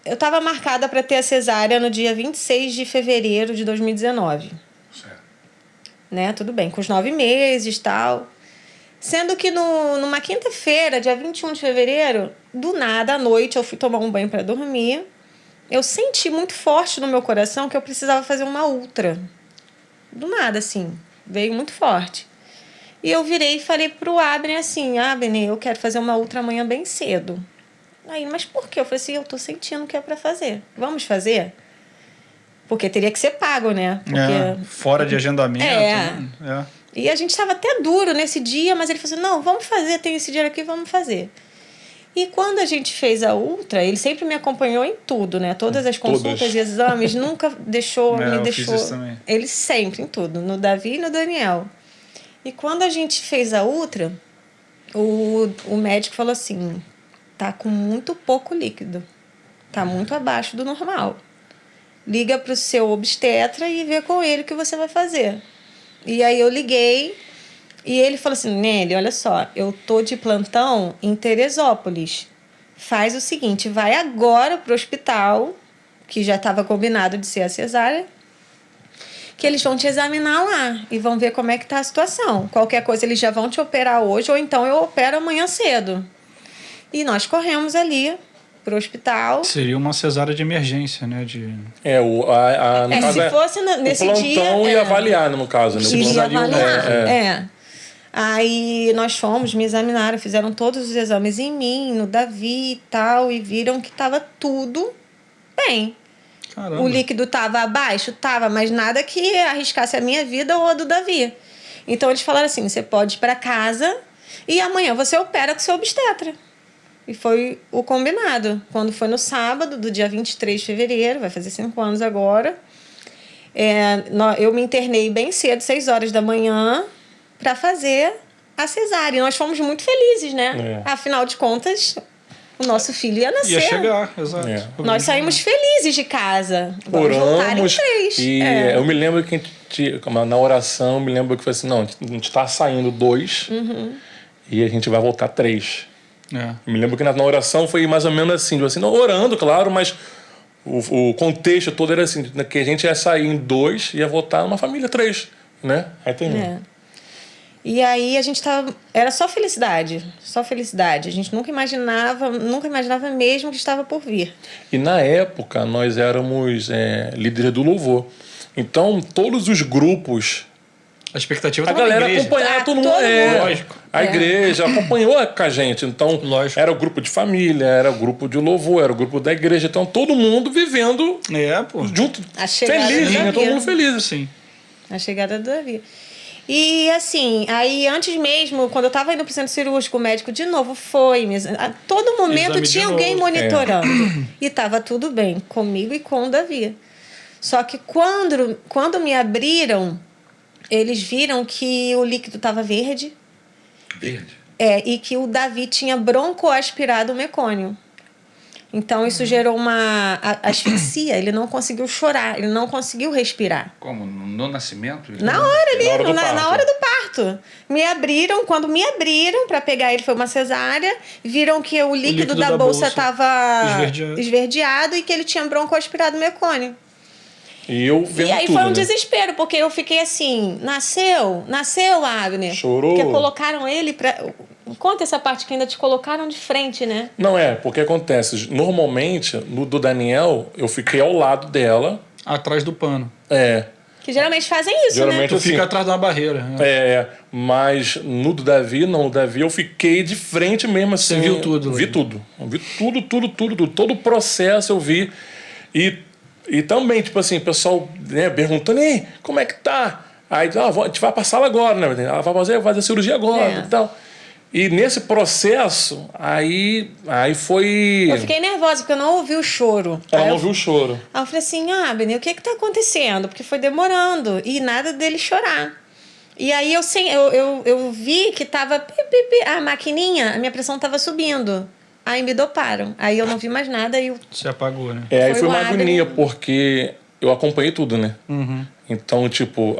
eu estava marcada para ter a cesárea no dia 26 de fevereiro de 2019. Certo. Né? Tudo bem, com os 9 meses e tal. Sendo que numa quinta-feira, dia 21 de fevereiro, do nada, à noite, eu fui tomar um banho para dormir. Eu senti muito forte no meu coração que eu precisava fazer uma ultra. Do nada, assim. Veio muito forte. E eu virei e falei pro Abner assim, Abner, eu quero fazer uma ultra amanhã bem cedo. Aí, mas por quê? Eu falei assim, eu tô sentindo que é para fazer. Vamos fazer? Porque teria que ser pago, né? Porque... fora de agendamento. E a gente estava até duro nesse dia, mas ele falou assim, não, vamos fazer, tem esse dinheiro aqui, vamos fazer. E quando a gente fez a ultra, ele sempre me acompanhou em tudo, né? Todas as consultas e exames, nunca deixou, me deixou. Fiz isso também. Ele sempre, em tudo, no Davi e no Daniel. E quando a gente fez a ultra, o médico falou assim, tá com muito pouco líquido, tá muito abaixo do normal. Liga pro seu obstetra e vê com ele o que você vai fazer. E aí eu liguei e ele falou assim, Nelly, olha só, eu tô de plantão em Teresópolis. Faz o seguinte, vai agora pro hospital, que já estava combinado de ser a cesárea, que eles vão te examinar lá e vão ver como é que tá a situação. Qualquer coisa eles já vão te operar hoje ou então eu opero amanhã cedo. E nós corremos ali pro hospital. Seria uma cesárea de emergência, né? No caso, se fosse nesse o dia... plantão ia avaliar, no caso. Né? Iria avaliar, Aí nós fomos, me examinaram, fizeram todos os exames em mim, no Davi e tal, e viram que estava tudo bem. Caramba. O líquido estava abaixo? Estava, mas nada que arriscasse a minha vida ou a do Davi. Então eles falaram assim, você pode ir para casa e amanhã você opera com seu obstetra. E foi o combinado. Quando foi no sábado, do dia 23 de fevereiro, vai fazer 5 anos agora, eu me internei bem cedo, 6 horas da manhã, para fazer a cesárea. E nós fomos muito felizes, né? Afinal de contas, o nosso filho ia nascer. Ia chegar, exato. Nós saímos felizes de casa. Vamos voltar em 3. E eu me lembro que na oração, eu me lembro que foi assim, não, a gente tá saindo 2 e a gente vai voltar 3. Eu me lembro que na oração foi mais ou menos assim, não orando, claro, mas o contexto todo era assim, que a gente ia sair em 2 e ia voltar numa família 3, né? Aí termina. E aí a gente tava... Era só felicidade. Só felicidade. A gente nunca imaginava mesmo que estava por vir. E na época nós éramos líderes do louvor. Então todos os grupos... A expectativa A galera acompanhava todo mundo. Lógico. A igreja acompanhou com a gente. Então, Lógico. era o grupo de família, era o grupo de louvor, era o grupo da igreja. Então, todo mundo vivendo junto. A chegada Feliz, do né? Todo Davi. mundo feliz. Sim. A chegada do Davi. E assim, aí antes mesmo, quando eu tava indo pro centro cirúrgico, o médico de novo foi. A todo momento Exame de tinha novo. alguém monitorando. E tava tudo bem, comigo e com o Davi. Só que quando me abriram, eles viram que o líquido estava verde. Verde? E que o Davi tinha broncoaspirado o mecônio. Então, isso gerou uma asfixia. Ele não conseguiu chorar, ele não conseguiu respirar. Como? No nascimento? Na hora ali, Na hora do parto. Quando me abriram para pegar ele, foi uma cesárea, viram que o líquido da bolsa estava esverdeado e que ele tinha broncoaspirado o mecônio. E eu vendo E aí tudo, foi um né? desespero, porque eu fiquei assim, nasceu, Abner. Chorou. Porque colocaram ele pra... Conta essa parte que ainda te colocaram de frente, né? Não porque acontece. Normalmente, no do Daniel, eu fiquei ao lado dela. Atrás do pano. Que geralmente fazem isso, Geralmente Tu assim, fica atrás de uma barreira. mas no do Davi, não. No Davi eu fiquei de frente mesmo assim. Você viu tudo? Vi tudo. Eu vi tudo. Todo o processo eu vi. E também, tipo assim, o pessoal perguntando, ei, como é que tá? Aí, a gente vai pra sala agora, né? Ela vai fazer cirurgia agora e tal. E nesse processo, aí foi... Eu fiquei nervosa, porque eu não ouvi o choro. Ela não ouviu o choro. Aí eu falei assim, Abner, o que tá acontecendo? Porque foi demorando e nada dele chorar. E aí eu vi que tava... A maquininha, a minha pressão tava subindo. Aí me doparam. Aí eu não vi mais nada e... Se apagou, né? Aí Foi foi o uma Abner. agonia, porque eu acompanhei tudo, né? Então, tipo,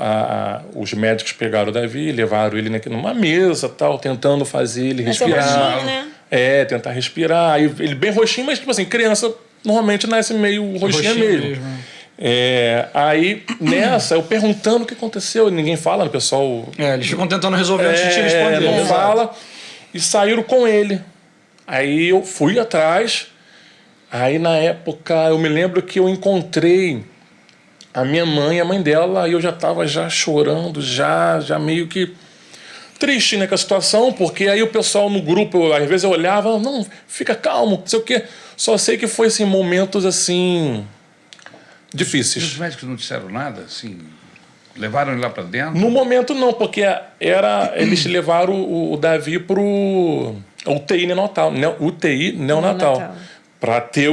os médicos pegaram o Davi, levaram ele numa mesa, tal, tentando fazer ele respirar. roxinho, né? Tentar respirar. Aí ele bem roxinho, mas, tipo assim, criança normalmente nasce meio roxinha mesmo. Aí, nessa, eu perguntando o que aconteceu, ninguém fala, o pessoal... Eles ficam tentando resolver antes de te responder. Não fala. E saíram com ele. Aí eu fui atrás. Aí, na época, eu me lembro que eu encontrei a minha mãe e a mãe dela, aí eu já estava chorando, já meio que triste, né, com a situação, porque aí o pessoal no grupo, às vezes eu olhava, não, fica calmo, não sei o quê. Só sei que foi, assim, momentos, assim, difíceis. Os médicos não disseram nada, assim? Levaram ele lá pra dentro? No momento não, porque eles levaram o Davi pro UTI neonatal, neonatal. Para ter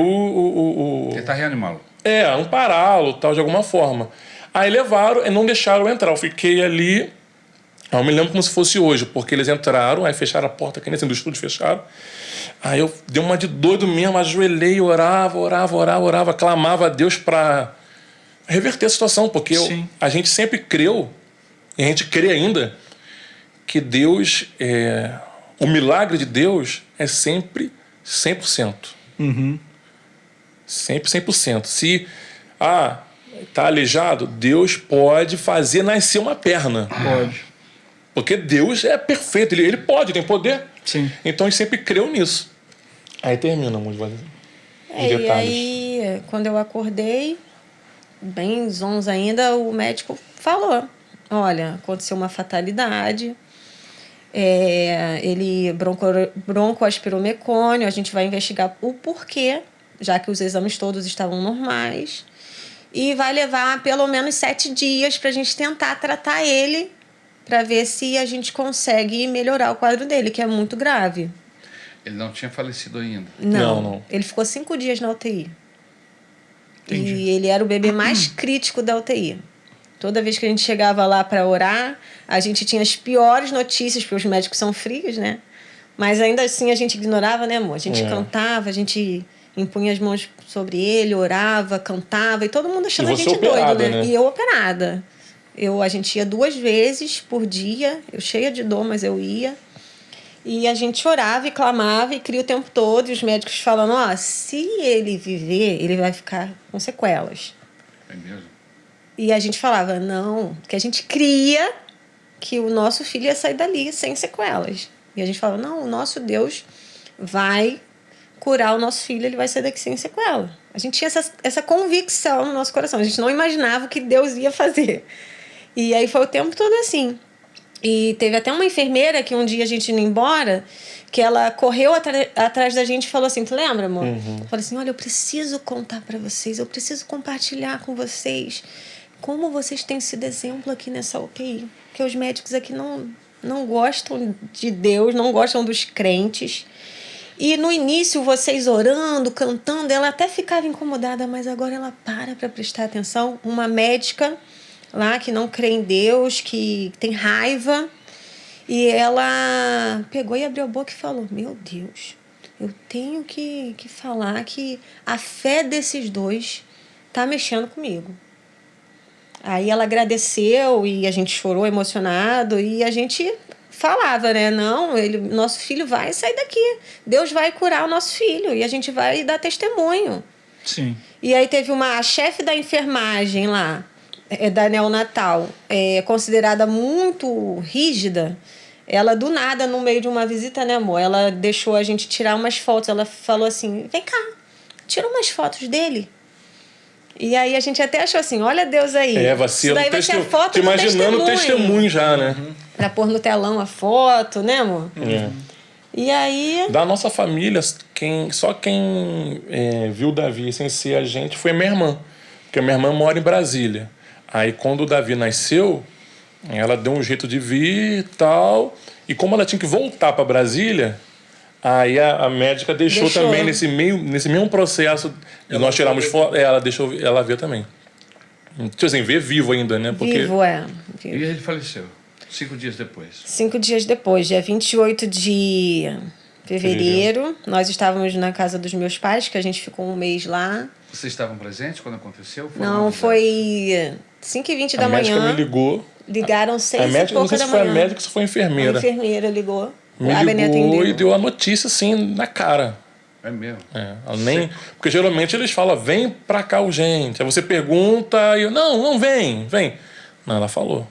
Tentar reanimá-lo. ampará-lo, tal, de alguma forma. Aí levaram e não deixaram eu entrar. Eu fiquei ali, eu me lembro como se fosse hoje, porque eles entraram, aí fecharam a porta aqui, assim, do estúdio, fecharam. Aí eu dei uma de doido mesmo, ajoelhei, orava, clamava a Deus para reverter a situação, porque a gente sempre creu, e a gente crê ainda, que Deus, o milagre de Deus é sempre 100%. Sempre 100%. Se tá aleijado, Deus pode fazer nascer uma perna. Pode. Porque Deus é perfeito, ele pode, tem poder. Sim. Então a gente sempre creu nisso. Aí termina, muito E aí, quando eu acordei, bem zonza ainda, o médico falou, olha, aconteceu uma fatalidade, ele broncoaspirou mecônio, a gente vai investigar o porquê, já que os exames todos estavam normais, e vai levar pelo menos 7 dias para a gente tentar tratar ele, para ver se a gente consegue melhorar o quadro dele, que é muito grave. Ele não tinha falecido ainda? Não. Ele ficou 5 dias na UTI. Entendi. E ele era o bebê mais crítico da UTI. Toda vez que a gente chegava lá para orar, a gente tinha as piores notícias, porque os médicos são frios, né? Mas ainda assim a gente ignorava, né, amor? A gente cantava, a gente impunha as mãos sobre ele, orava, cantava, e todo mundo achando a gente doido, né? E eu operada. A gente ia 2 vezes por dia, eu cheia de dor, mas eu ia. E a gente orava e clamava e cria o tempo todo, e os médicos falando, se ele viver, ele vai ficar com sequelas. É mesmo? E a gente falava, não, porque a gente cria que o nosso filho ia sair dali sem sequelas. E a gente falava, não, o nosso Deus vai curar o nosso filho, ele vai sair daqui sem sequela. A gente tinha essa convicção no nosso coração, a gente não imaginava o que Deus ia fazer. E aí foi o tempo todo assim. E teve até uma enfermeira que um dia a gente indo embora, que ela correu atrás da gente e falou assim, tu lembra, amor? Eu falei assim, olha, eu preciso contar para vocês, eu preciso compartilhar com vocês como vocês têm sido exemplo aqui nessa UTI. Porque os médicos aqui não gostam de Deus, não gostam dos crentes. E no início, vocês orando, cantando, ela até ficava incomodada, mas agora ela para prestar atenção. Uma médica lá que não crê em Deus, que tem raiva, e ela pegou e abriu a boca e falou, meu Deus, eu tenho que falar que a fé desses dois tá mexendo comigo. Aí ela agradeceu e a gente chorou emocionado e a gente falava, né? Não, nosso filho vai sair daqui. Deus vai curar o nosso filho e a gente vai dar testemunho. Sim. E aí teve a chefe da enfermagem lá, da neonatal, considerada muito rígida. Ela, do nada, no meio de uma visita, né, amor? Ela deixou a gente tirar umas fotos. Ela falou assim, vem cá, tira umas fotos dele. E aí a gente até achou assim, olha Deus aí. Vacilo. Isso daí vai ser a foto te imaginando o testemunho já, né? Pra pôr no telão a foto, né, amor? E aí... Da nossa família, só quem viu o Davi sem ser a gente foi minha irmã. Porque minha irmã mora em Brasília. Aí quando o Davi nasceu, ela deu um jeito de vir e tal. E como ela tinha que voltar para Brasília... Aí a médica deixou também nesse mesmo processo de nós tirarmos foto. Ela deixou ela ver também. Tipo assim, ver vivo ainda, né? Porque... Vivo. E ele faleceu 5 dias depois. 5 dias depois, dia 28 de fevereiro. Nós estávamos na casa dos meus pais, que a gente ficou 1 mês lá. Vocês estavam presentes quando aconteceu? Não, foi 5h20 da manhã. A médica me ligou. Ligaram 6h30 da manhã. Não sei se foi a médica ou se foi a enfermeira. A enfermeira ligou. Me ligou e deu a notícia assim na cara. É mesmo? Ela nem... Porque geralmente eles falam, vem pra cá urgente. Aí você pergunta e eu, não, vem. Não, ela falou,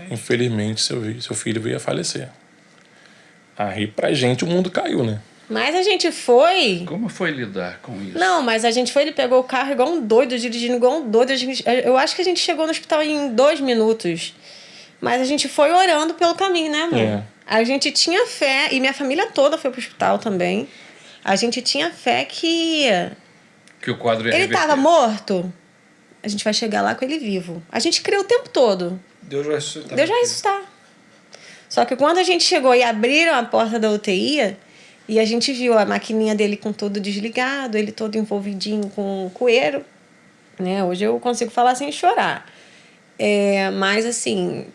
Infelizmente seu filho veio a falecer. Aí pra gente o mundo caiu, né? Mas a gente foi... Como foi lidar com isso? Não, mas a gente foi, ele pegou o carro igual um doido, dirigindo igual um doido. Eu acho que a gente chegou no hospital em 2 minutos. Mas a gente foi orando pelo caminho, né, amor? A gente tinha fé, e minha família toda foi pro hospital também. A gente tinha fé que o quadro ia ele estava morto, a gente vai chegar lá com ele vivo. A gente creu o tempo todo. Deus vai ressuscitar. Deus vai ressuscitar. Só que quando a gente chegou e abriram a porta da UTI, e a gente viu a maquininha dele com todo desligado, ele todo envolvidinho com coeiro, né? Hoje eu consigo falar sem chorar. Mas assim...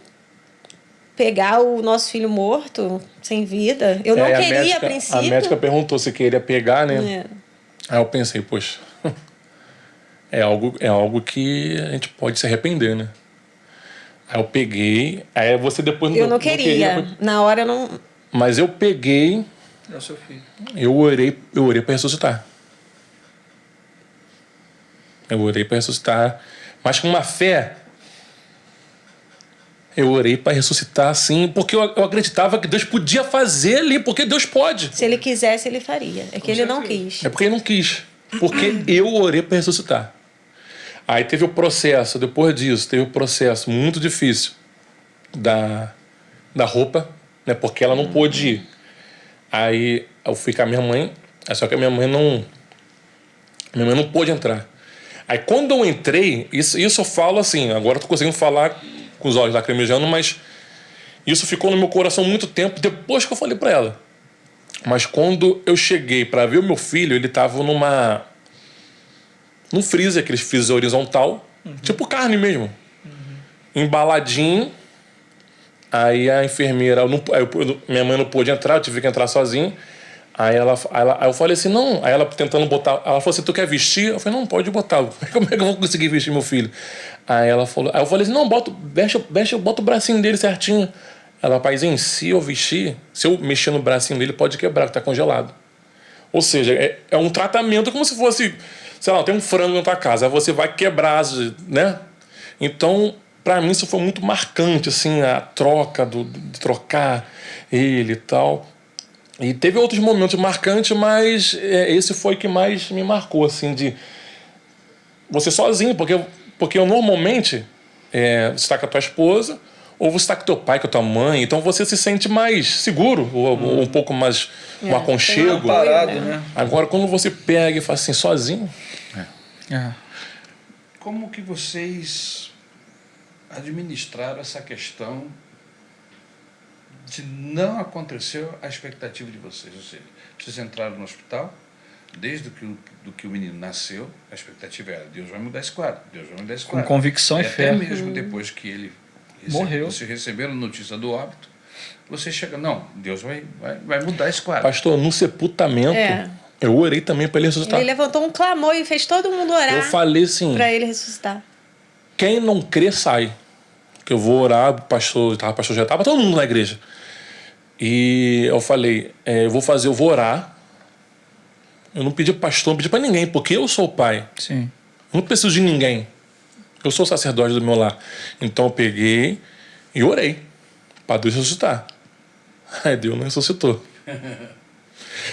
pegar o nosso filho morto, sem vida. Eu não queria, a princípio. A médica perguntou se queria pegar, né? Aí eu pensei, poxa, é algo que a gente pode se arrepender, né? Aí eu peguei, aí você depois... Eu não queria. Na hora eu não... Mas eu peguei... É o seu filho. Eu orei para ressuscitar. Mas com uma fé... Eu orei para ressuscitar, assim, porque eu acreditava que Deus podia fazer ali, porque Deus pode. Se ele quisesse, ele faria. É que ele não quis. É porque ele não quis. Porque eu orei para ressuscitar. Aí teve o processo, depois disso, teve o processo muito difícil da roupa, né? Porque ela não pôde ir. Aí eu fui com a minha mãe, só que a minha mãe não pôde entrar. Aí quando eu entrei, isso eu falo assim, agora eu tô conseguindo falar com os olhos lacrimejando, mas isso ficou no meu coração muito tempo depois que eu falei para ela. Mas quando eu cheguei para ver o meu filho, ele tava num freezer, aqueles freezer horizontal, tipo carne mesmo. embaladinho. Aí a enfermeira... minha mãe não pôde entrar, eu tive que entrar sozinho. Aí eu falei assim, não... Aí ela tentando botar... Ela falou assim, tu quer vestir? Eu falei, não, pode botar. Como é que eu vou conseguir vestir meu filho? Aí eu falei assim, não, bota o bracinho dele certinho. Ela, paizinho, se eu mexer no bracinho dele, pode quebrar, que tá congelado. Ou seja, é um tratamento como se fosse... Sei lá, tem um frango na tua casa, aí você vai quebrar, né? Então... Para mim isso foi muito marcante, assim, a troca, de trocar ele e tal. E teve outros momentos marcantes, mas esse foi o que mais me marcou, assim, de você sozinho, porque eu normalmente você está com a tua esposa ou você está com teu pai, com a tua mãe, então você se sente mais seguro, ou um pouco mais um aconchego. Parado, né? Agora, quando você pega e faz assim, sozinho... Como que vocês administraram essa questão de não acontecer a expectativa de vocês? Ou seja, vocês entraram no hospital, desde que o menino nasceu, a expectativa era, Deus vai mudar esse quadro, Deus vai mudar esse quadro. Com convicção e fé. Até mesmo depois que ele morreu, vocês receberam notícia do óbito, você chega, não, Deus vai mudar esse quadro. Pastor, no sepultamento, eu orei também para ele ressuscitar. Ele levantou um clamor e fez todo mundo orar. Eu falei assim, para ele ressuscitar. Quem não crê, sai. Que eu vou orar, o pastor já estava todo mundo na igreja. E eu falei, eu vou orar. Eu não pedi para pastor, não pedi para ninguém, porque eu sou o pai. Sim. Eu não preciso de ninguém. Eu sou o sacerdote do meu lar. Então eu peguei e orei para Deus ressuscitar. Aí Deus não ressuscitou.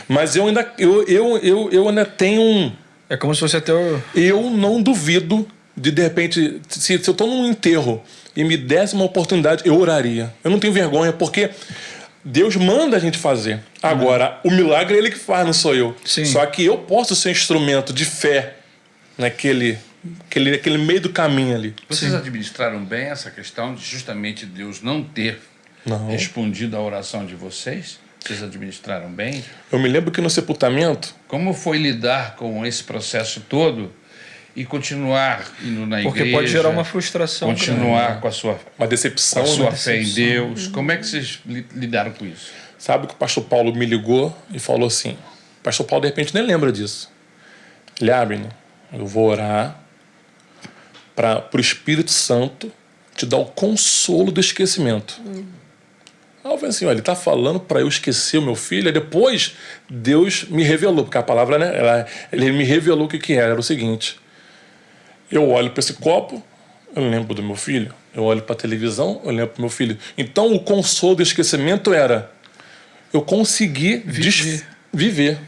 Mas eu ainda tenho um... É como se fosse até o... Eu não duvido de repente, se eu estou num enterro e me desse uma oportunidade, eu oraria. Eu não tenho vergonha, porque Deus manda a gente fazer. Agora, o milagre é Ele que faz, não sou eu. Sim. Só que eu posso ser instrumento de fé naquele meio do caminho ali. Vocês administraram bem essa questão de justamente Deus não ter respondido à oração de vocês? Vocês administraram bem? Eu me lembro que no sepultamento... Como foi lidar com esse processo todo e continuar indo na igreja? Porque pode gerar uma frustração. Continuar com a sua... Uma decepção. Com a sua fé em Deus. Como é que vocês lidaram com isso? Sabe que o pastor Paulo me ligou e falou assim... O pastor Paulo, de repente, nem lembra disso. Ele, Abner, eu vou orar para o Espírito Santo te dar o consolo do esquecimento. Aí eu falei assim, olha, ele está falando para eu esquecer o meu filho. Aí depois Deus me revelou, porque a palavra, né, ele me revelou o que era o seguinte. Eu olho para esse copo, eu lembro do meu filho. Eu olho para a televisão, eu lembro do meu filho. Então o consolo do esquecimento era eu conseguir viver.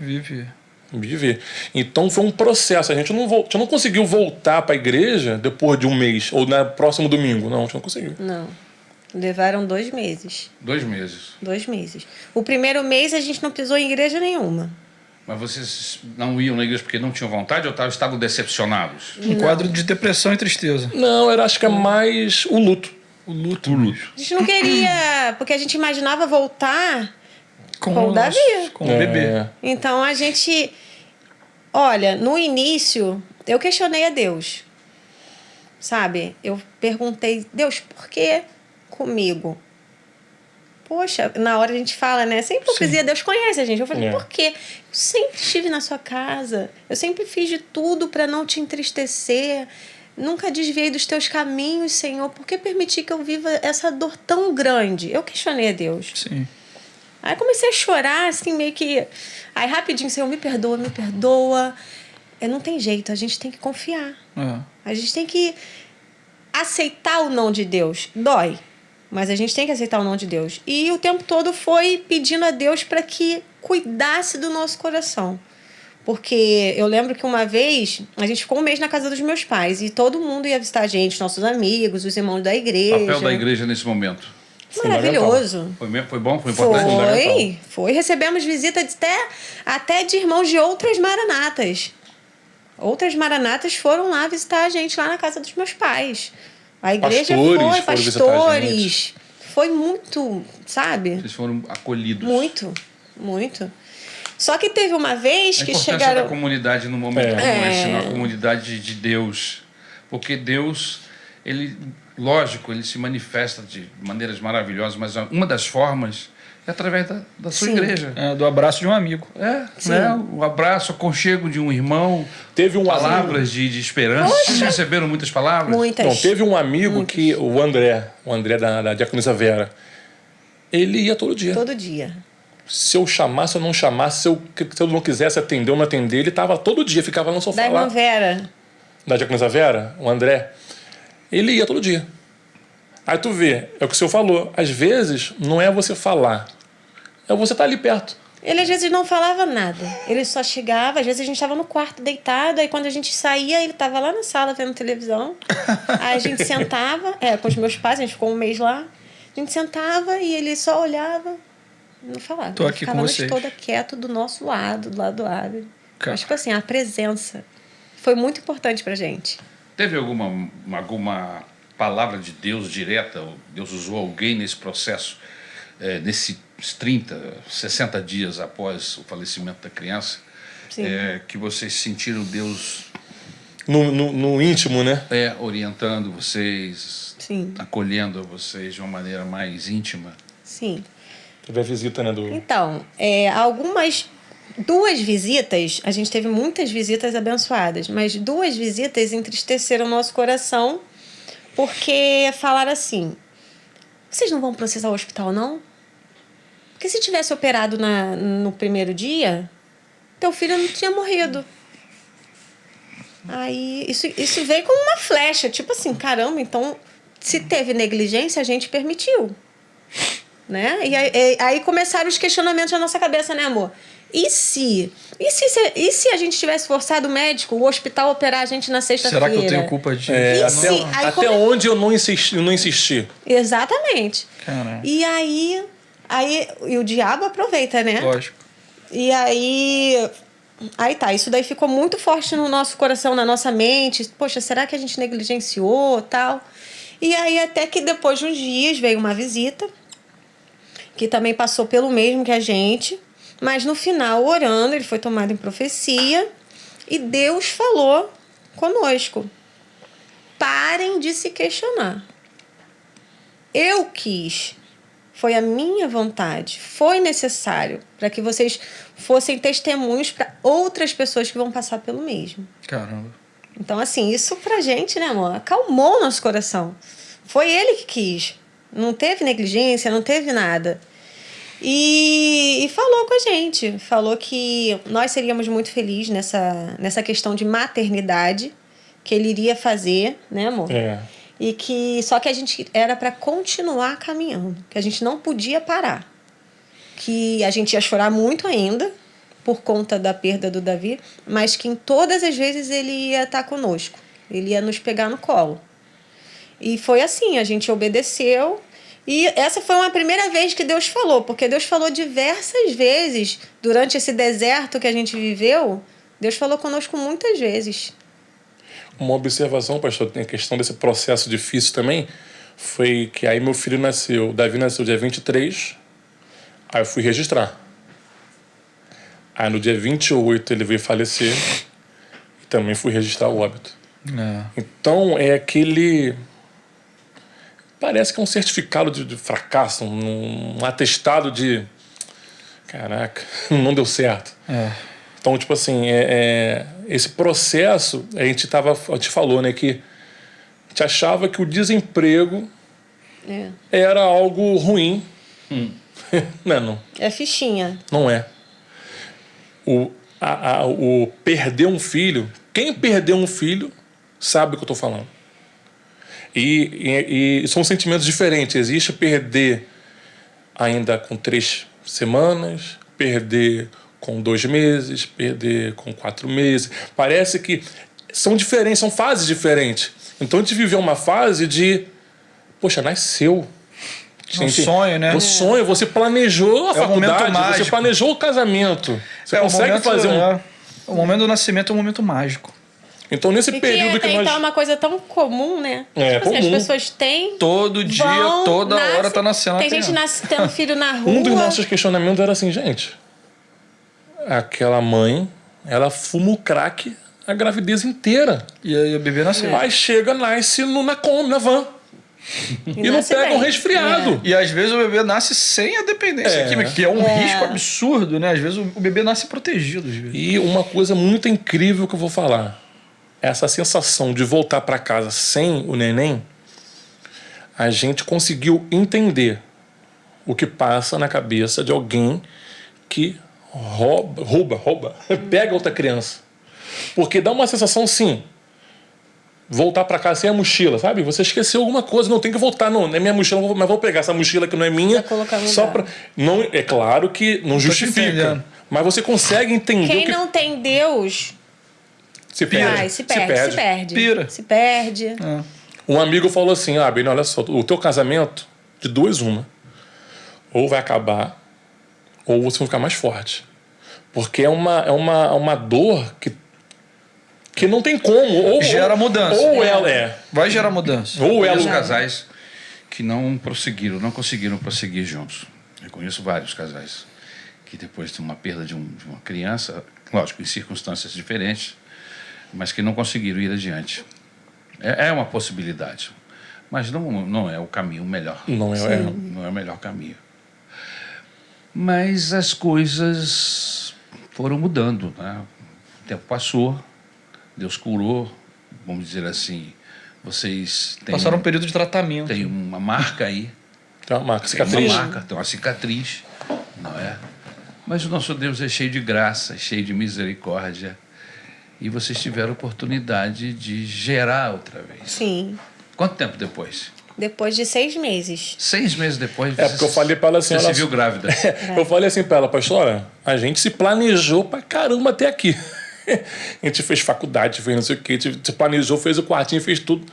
Então foi um processo. A gente não conseguiu voltar para a igreja depois de um mês, ou no próximo domingo. Não, a gente não conseguiu. Não. Levaram 2 meses. 2 meses. 2 meses. O primeiro mês a gente não pisou em igreja nenhuma. Mas vocês não iam na igreja porque não tinham vontade ou estavam decepcionados? Um quadro de depressão e tristeza. Não, era, acho que é mais o luto. O luto. A gente não queria, porque a gente imaginava voltar com o Davi. Com o bebê. Então a gente... Olha, no início, eu questionei a Deus. Sabe? Eu perguntei, Deus, por que comigo? Poxa, na hora a gente fala, né? Sem hipocrisia, sim. Deus conhece a gente. Eu falei, por quê? Eu sempre estive na sua casa. Eu sempre fiz de tudo para não te entristecer. Nunca desviei dos teus caminhos, Senhor. Por que permitir que eu viva essa dor tão grande? Eu questionei a Deus. Sim. Aí comecei a chorar, assim, meio que... Aí rapidinho, Senhor, me perdoa, me perdoa. Não tem jeito, a gente tem que confiar. A gente tem que aceitar o não de Deus. Dói. Mas a gente tem que aceitar o não de Deus. E o tempo todo foi pedindo a Deus para que cuidasse do nosso coração. Porque eu lembro que uma vez a gente ficou um mês na casa dos meus pais e todo mundo ia visitar a gente, nossos amigos, os irmãos da igreja. O papel da igreja nesse momento? Maravilhoso. Foi bom? Foi importante? Foi. Recebemos visita até de irmãos de outras maranatas. Outras maranatas foram lá visitar a gente lá na casa dos meus pais. A igreja pastores. Foi muito, sabe? Vocês foram acolhidos. Muito, muito. Só que teve uma vez que chegaram... A importância da comunidade no momento como esse, na comunidade de Deus. Porque Deus, Ele lógico, ele se manifesta de maneiras maravilhosas, mas uma das formas é através da sua Sim. igreja. Do abraço de um amigo. Né? O abraço, o aconchego de um irmão. Teve um palavras de esperança. Vocês receberam muitas palavras? Muitas. Não, teve um amigo que, o André da Diaconisa Vera, ele ia todo dia. Todo dia. Se eu chamasse ou não chamasse, se eu não quisesse atender ou não atender, ele estava todo dia, ficava no sofá Da irmã lá. Vera. Da Diaconisa Vera, o André, ele ia todo dia. Aí tu vê, é o que o senhor falou, às vezes não é você falar, é você estar ali perto. Ele às vezes não falava nada. Ele só chegava, às vezes a gente estava no quarto deitado, aí quando a gente saía, ele estava lá na sala vendo televisão. Aí a gente sentava, com os meus pais, a gente ficou um mês lá. A gente sentava e ele só olhava, não falava. Tô Ele aqui ficava com a noite vocês. toda quieto do nosso lado, do lado do Abel. Cara. Mas, tipo assim, a presença foi muito importante pra gente. Teve alguma palavra de Deus direta? Ou Deus usou alguém nesse processo, nesses 30, 60 dias após o falecimento da criança, Sim. que vocês sentiram Deus No íntimo, né? orientando vocês, Sim. acolhendo vocês de uma maneira mais íntima? Sim. Teve a visita, né? Então, duas visitas, a gente teve muitas visitas abençoadas, mas 2 visitas entristeceram o nosso coração, porque falaram assim: vocês não vão processar o hospital, não? Porque se tivesse operado no primeiro dia, teu filho não tinha morrido. Aí, isso veio como uma flecha, tipo assim, caramba, então, se teve negligência, a gente permitiu. Né? E aí começaram os questionamentos na nossa cabeça, né, amor? E se a gente tivesse forçado o médico, o hospital operar a gente na sexta-feira? Será que eu tenho culpa disso? Até onde eu não insisti. Exatamente. Caramba. E aí e o diabo aproveita, né? Lógico. E aí tá, isso daí ficou muito forte no nosso coração, na nossa mente. Poxa, será que a gente negligenciou, tal? E aí até que depois de uns dias veio uma visita, que também passou pelo mesmo que a gente, mas no final, orando, ele foi tomado em profecia e Deus falou conosco: parem de se questionar. Eu quis, foi a minha vontade, foi necessário para que vocês fossem testemunhos para outras pessoas que vão passar pelo mesmo. Caramba. Então, assim, isso pra gente, né, amor, acalmou o nosso coração. Foi ele que quis. Não teve negligência, não teve nada. E falou com a gente. Falou que nós seríamos muito felizes nessa questão de maternidade que ele iria fazer, né, amor? E que só que a gente era para continuar caminhando, que a gente não podia parar. Que a gente ia chorar muito ainda por conta da perda do Davi, mas que em todas as vezes ele ia estar conosco. Ele ia nos pegar no colo. E foi assim, a gente obedeceu. E essa foi uma primeira vez que Deus falou, porque Deus falou diversas vezes durante esse deserto que a gente viveu. Deus falou conosco muitas vezes. Uma observação, pastor, tem a questão desse processo difícil também, foi que aí meu filho nasceu, Davi nasceu dia 23, aí eu fui registrar. Aí no dia 28 ele veio falecer e também fui registrar o óbito. Então é aquele... Parece que é um certificado de fracasso, um atestado de... Caraca, não deu certo. Então, tipo assim, esse processo, a gente falou, né, que a gente achava que o desemprego era algo ruim. Não. É fichinha. Não é. O perder um filho, quem perdeu um filho sabe o que eu estou falando. E são sentimentos diferentes. Existe perder ainda com 3 semanas, perder com 2 meses, perder com 4 meses. Parece que são diferentes, são fases diferentes. Então a gente viveu uma fase de... Poxa, nasceu. Um sonho, né? O sonho, você planejou a faculdade, você planejou o casamento. Você consegue fazer O momento do nascimento é um momento mágico. Então, nesse período que nós... Então é uma coisa tão comum, né? Tipo assim, as pessoas têm... Todo dia, toda hora tá nascendo. Tem gente tendo filho na rua. Um dos nossos questionamentos era assim, gente... Aquela mãe, ela fuma o crack a gravidez inteira. E aí o bebê nasceu. Aí chega, nasce na van. E não nasce pega um bem. resfriado. E às vezes o bebê nasce sem a dependência química, que é um risco absurdo, né? Às vezes o bebê nasce protegido. Às vezes. E uma coisa muito incrível que eu vou falar. Essa sensação de voltar para casa sem o neném, a gente conseguiu entender o que passa na cabeça de alguém que rouba, pega outra criança. Porque dá uma sensação, sim, voltar para casa sem a mochila, sabe? Você esqueceu alguma coisa, não tem que voltar, não é minha mochila, mas vou pegar essa mochila que não é minha, só para não, é claro que não justifica, mas você consegue entender. Quem não tem Deus se perde, se perde. Pira. Se perde. Um amigo falou assim: Beni, olha só, o teu casamento, de duas uma, ou vai acabar, ou você vai ficar mais forte. Porque é uma dor que não tem como. Ou gera mudança. Ou ela vai gerar mudança. Ou ela. Os casais que não conseguiram prosseguir juntos. Eu conheço vários casais que depois de uma perda de uma criança, lógico, em circunstâncias diferentes, mas que não conseguiram ir adiante. É uma possibilidade, mas não é o caminho melhor. Não é o melhor caminho. Mas as coisas foram mudando, né? O tempo passou, Deus curou, vamos dizer assim. Vocês passaram um período de tratamento. Tem uma marca aí. Tem uma marca, cicatriz. Tem uma cicatriz, não é? Mas o nosso Deus é cheio de graça, cheio de misericórdia. E vocês tiveram a oportunidade de gerar outra vez. Sim. Quanto tempo depois? Depois de 6 meses. 6 meses depois. Porque eu falei para ela assim... Você se viu grávida. Eu falei assim para ela: pastora, a gente se planejou pra caramba até aqui. A gente fez faculdade, fez não sei o quê, a gente se planejou, fez o quartinho, fez tudo.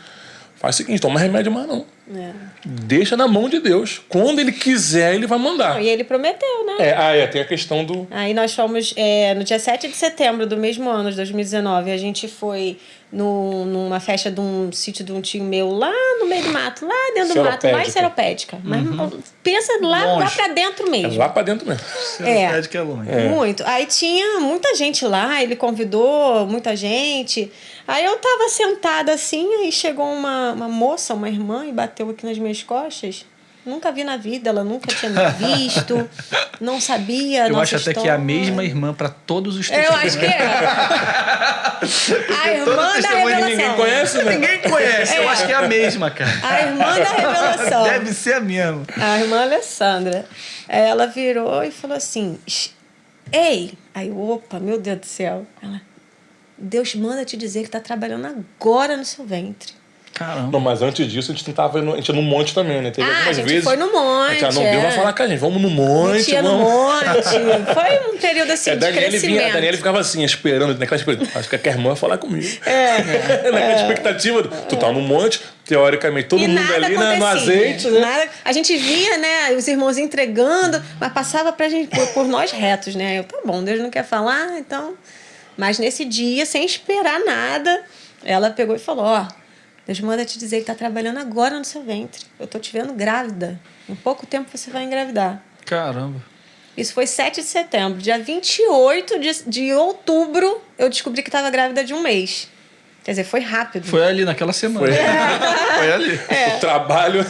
Faz o seguinte, toma remédio mais não. Deixa na mão de Deus. Quando Ele quiser, Ele vai mandar. Não, e Ele prometeu, né? Tem a questão do... Aí nós fomos, no dia 7 de setembro do mesmo ano, de 2019, a gente foi numa festa de um sítio de um tio meu, lá no meio do mato, lá dentro do mato, lá em Seropédica. Mas pensa lá pra dentro mesmo. É lá pra dentro mesmo. Seropédica é longe. Muito. Aí tinha muita gente lá, ele convidou muita gente. Aí eu tava sentada assim, aí chegou uma moça, uma irmã, e bateu aqui nas minhas costas. Nunca vi na vida, ela nunca tinha me visto, não sabia. Eu acho até história. que é a mesma irmã para todos os Eu acho que é. A irmã da revelação. Ninguém conhece, né? Ninguém conhece, eu acho que é a mesma, cara. A irmã da revelação. Deve ser a mesma. A irmã Alessandra. Ela virou e falou assim: ei! Aí, opa, meu Deus do céu. Ela: Deus manda te dizer que tá trabalhando agora no seu ventre. Caramba. Não, mas antes disso, a gente tentava a gente ia no monte também, né? Teve algumas a gente vezes. foi no monte. A gente, Deus vai falar com a gente, vamos no monte. No monte. Foi um período assim de crescimento. A Daniela ficava assim, esperando, naquela expectativa. Acho que a irmã vai falar comigo. Naquela expectativa. Tu tá no monte, teoricamente, todo mundo ali no azeite. Né? Nada, a gente via, né, os irmãos entregando, mas passava pra gente, por nós retos, né? Eu, tá bom, Deus não quer falar, então... Mas nesse dia, sem esperar nada, ela pegou e falou: Deus manda te dizer que tá trabalhando agora no seu ventre. Eu tô te vendo grávida. Em pouco tempo você vai engravidar. Caramba. Isso foi 7 de setembro. Dia 28 de outubro, eu descobri que estava grávida de 1 mês. Quer dizer, foi rápido. Foi ali, naquela semana. Foi ali. O trabalho...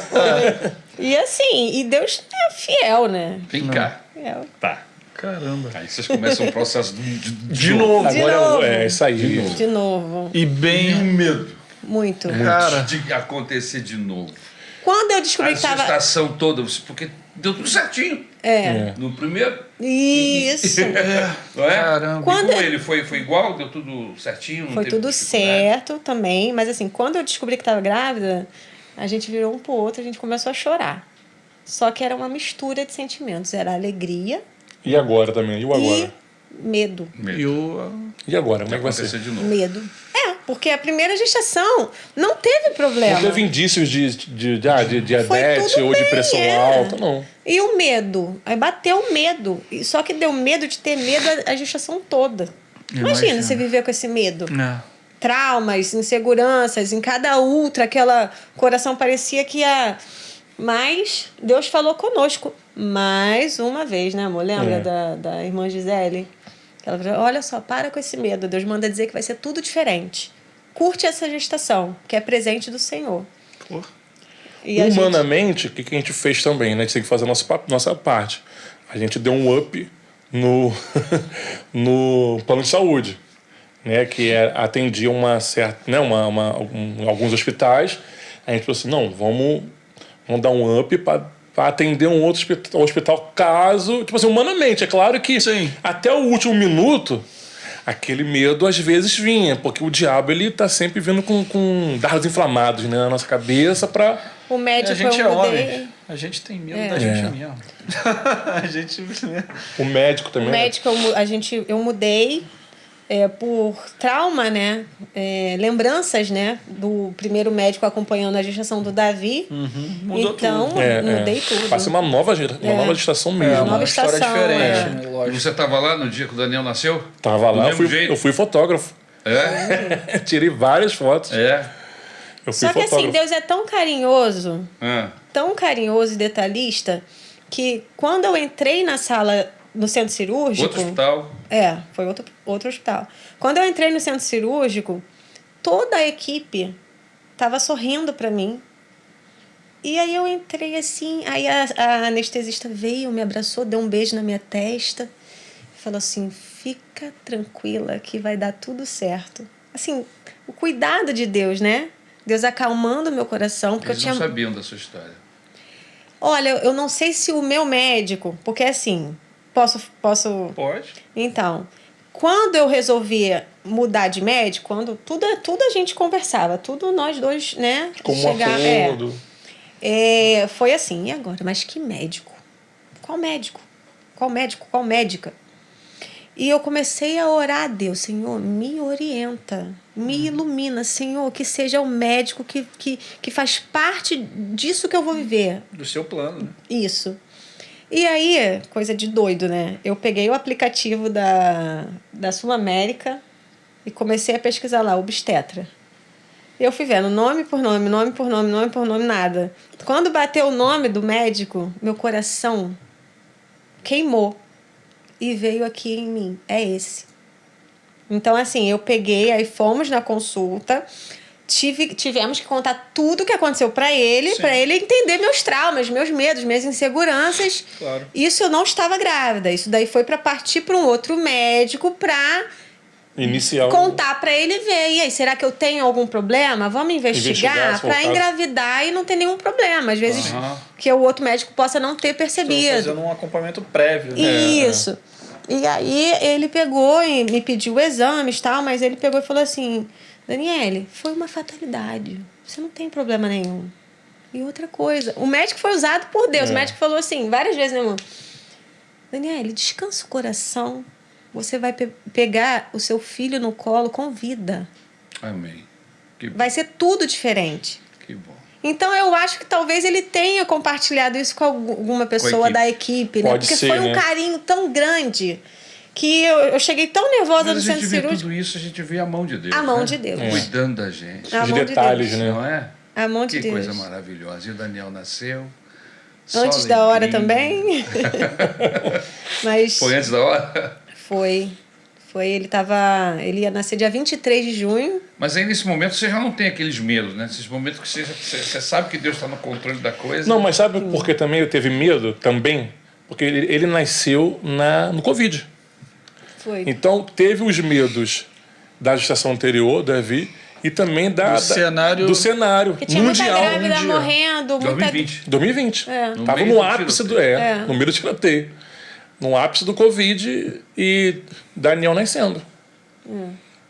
E assim, e Deus é fiel, né? Vem cá. Fiel. Tá. Caramba. Aí vocês começam um processo De novo. Agora é isso aí. De novo. E bem... medo. Muito. Cara. De acontecer de novo. Quando eu descobri A que estava... gestação toda, porque deu tudo certinho. No primeiro. Isso. Não é? Caramba. Quando E como ele foi igual? Deu tudo certinho? Não Foi teve tudo dificuldade? certo também. Mas assim, quando eu descobri que estava grávida, a gente virou um pro outro, a gente começou a chorar. Só que era uma mistura de sentimentos. Era alegria E agora também? E o agora? e medo. E agora? Como é que vai Acontecer ser? de novo. Medo. Porque a primeira gestação não teve problema. Não teve indícios de Foi diabetes tudo ou de bem, pressão alta, não. E o medo? Aí bateu o medo. Só que deu medo de ter medo a gestação toda. Imagina você viver com esse medo. Traumas, inseguranças, em cada ultra, aquela coração parecia que ia... Mas Deus falou conosco mais uma vez, né, amor? Lembra da irmã Gisele? Ela falou: olha só, para com esse medo. Deus manda dizer que vai ser tudo diferente. Curte essa gestação, que é presente do Senhor. E a gente- Humanamente, o que a gente fez também, né? A gente tem que fazer a nossa parte. A gente deu um up no, no plano de saúde, né? Que atendia uma certa, né? Alguns hospitais. A gente falou assim, não, vamos dar um up para atender um outro hospital caso... Tipo assim, humanamente. É claro que Sim. até o último minuto, aquele medo às vezes vinha, porque o diabo ele tá sempre vindo com dardos inflamados, né, na nossa cabeça para... O médico A gente é eu mudei. homem. A gente tem medo da gente mesmo. A gente... O médico O também. né? médico eu mudei por trauma, né? Lembranças, né? Do primeiro médico acompanhando a gestação do Davi. Mudou então, mudei tudo. Passa uma nova gestação mesmo. uma Nova história estação, diferente, né? E Lógico. você estava lá no dia que o Daniel nasceu? Tava Do lá, mesmo jeito? eu fui fotógrafo. É? Tirei várias fotos. É. Eu fui Só que fotógrafo. assim, Deus é Ah. tão carinhoso e detalhista, que quando eu entrei na sala no centro cirúrgico... Outro hospital. Foi outro hospital. Quando eu entrei no centro cirúrgico, toda a equipe estava sorrindo para mim. E aí eu entrei assim, aí a anestesista veio, me abraçou, deu um beijo na minha testa e falou assim, fica tranquila que vai dar tudo certo. Assim, o cuidado de Deus, né? Deus acalmando o meu coração. Porque Eles eu não tinha... sabiam da sua história. Olha, eu não sei se o meu médico... Porque assim, posso... Pode. Então, quando eu resolvi mudar de médico, quando tudo a gente conversava, tudo nós dois, né? Como um acordo. Foi assim, e agora? Mas que médico? Qual médico? Qual médico? Qual médica? E eu comecei a orar a Deus, Senhor, me orienta, me ilumina, Senhor, que seja o médico que faz parte disso que eu vou viver. Do seu plano, né? Isso. E aí, coisa de doido, né? Eu peguei o aplicativo da Sul América e comecei a pesquisar lá, obstetra. E eu fui vendo nome por nome, nome por nome, nome por nome, nada. Quando bateu o nome do médico, meu coração queimou. E veio aqui em mim, é esse. Então, assim, eu peguei, aí fomos na consulta, tivemos que contar tudo o que aconteceu para ele entender meus traumas, meus medos, minhas inseguranças. Claro. Isso eu não estava grávida. Isso daí foi para partir para um outro médico para Inicial. contar para ele ver. E aí, será que eu tenho algum problema? Vamos investigar se for o para caso. engravidar e não ter nenhum problema. Às vezes que o outro médico possa não ter Estou percebido. fazendo um acompanhamento prévio, né? Isso. E aí ele pegou e me pediu exames e tal, mas ele pegou e falou assim, Daniele, foi uma fatalidade. Você não tem problema nenhum. E outra coisa, o médico foi usado por Deus. O médico falou assim, várias vezes, né, irmão? Daniele, descansa o coração. Você vai pegar o seu filho no colo com vida. Amém. Que bom. Vai ser tudo diferente. Que bom. Então, eu acho que talvez ele tenha compartilhado isso com alguma pessoa da equipe, né? Pode Porque ser, foi um né? carinho tão grande que eu cheguei tão nervosa Mas no a centro gente vê cirúrgico. tudo isso, a gente vê a mão de Deus. A mão né? de Deus. Cuidando da gente. A Os mão de detalhes, Deus. né? Não é? A mão de Que Deus. coisa maravilhosa. E o Daniel nasceu. Antes só da hora alegria. também. Mas Foi antes da hora? foi. Ele ia nascer dia 23 de junho. Mas aí nesse momento você já não tem aqueles medos, né? Nesses momentos que você sabe que Deus está no controle da coisa. Não, mas sabe por que também eu teve medo também? Porque ele nasceu no Covid. Foi. Então teve os medos da gestação anterior, Davi, e também do cenário Que tinha muita mundial. grávida morrendo. Muita... 2020. 2020. É. No Tava meio no do ápice tiroteio. no meio do tiroteio. No ápice do Covid e Daniel nascendo.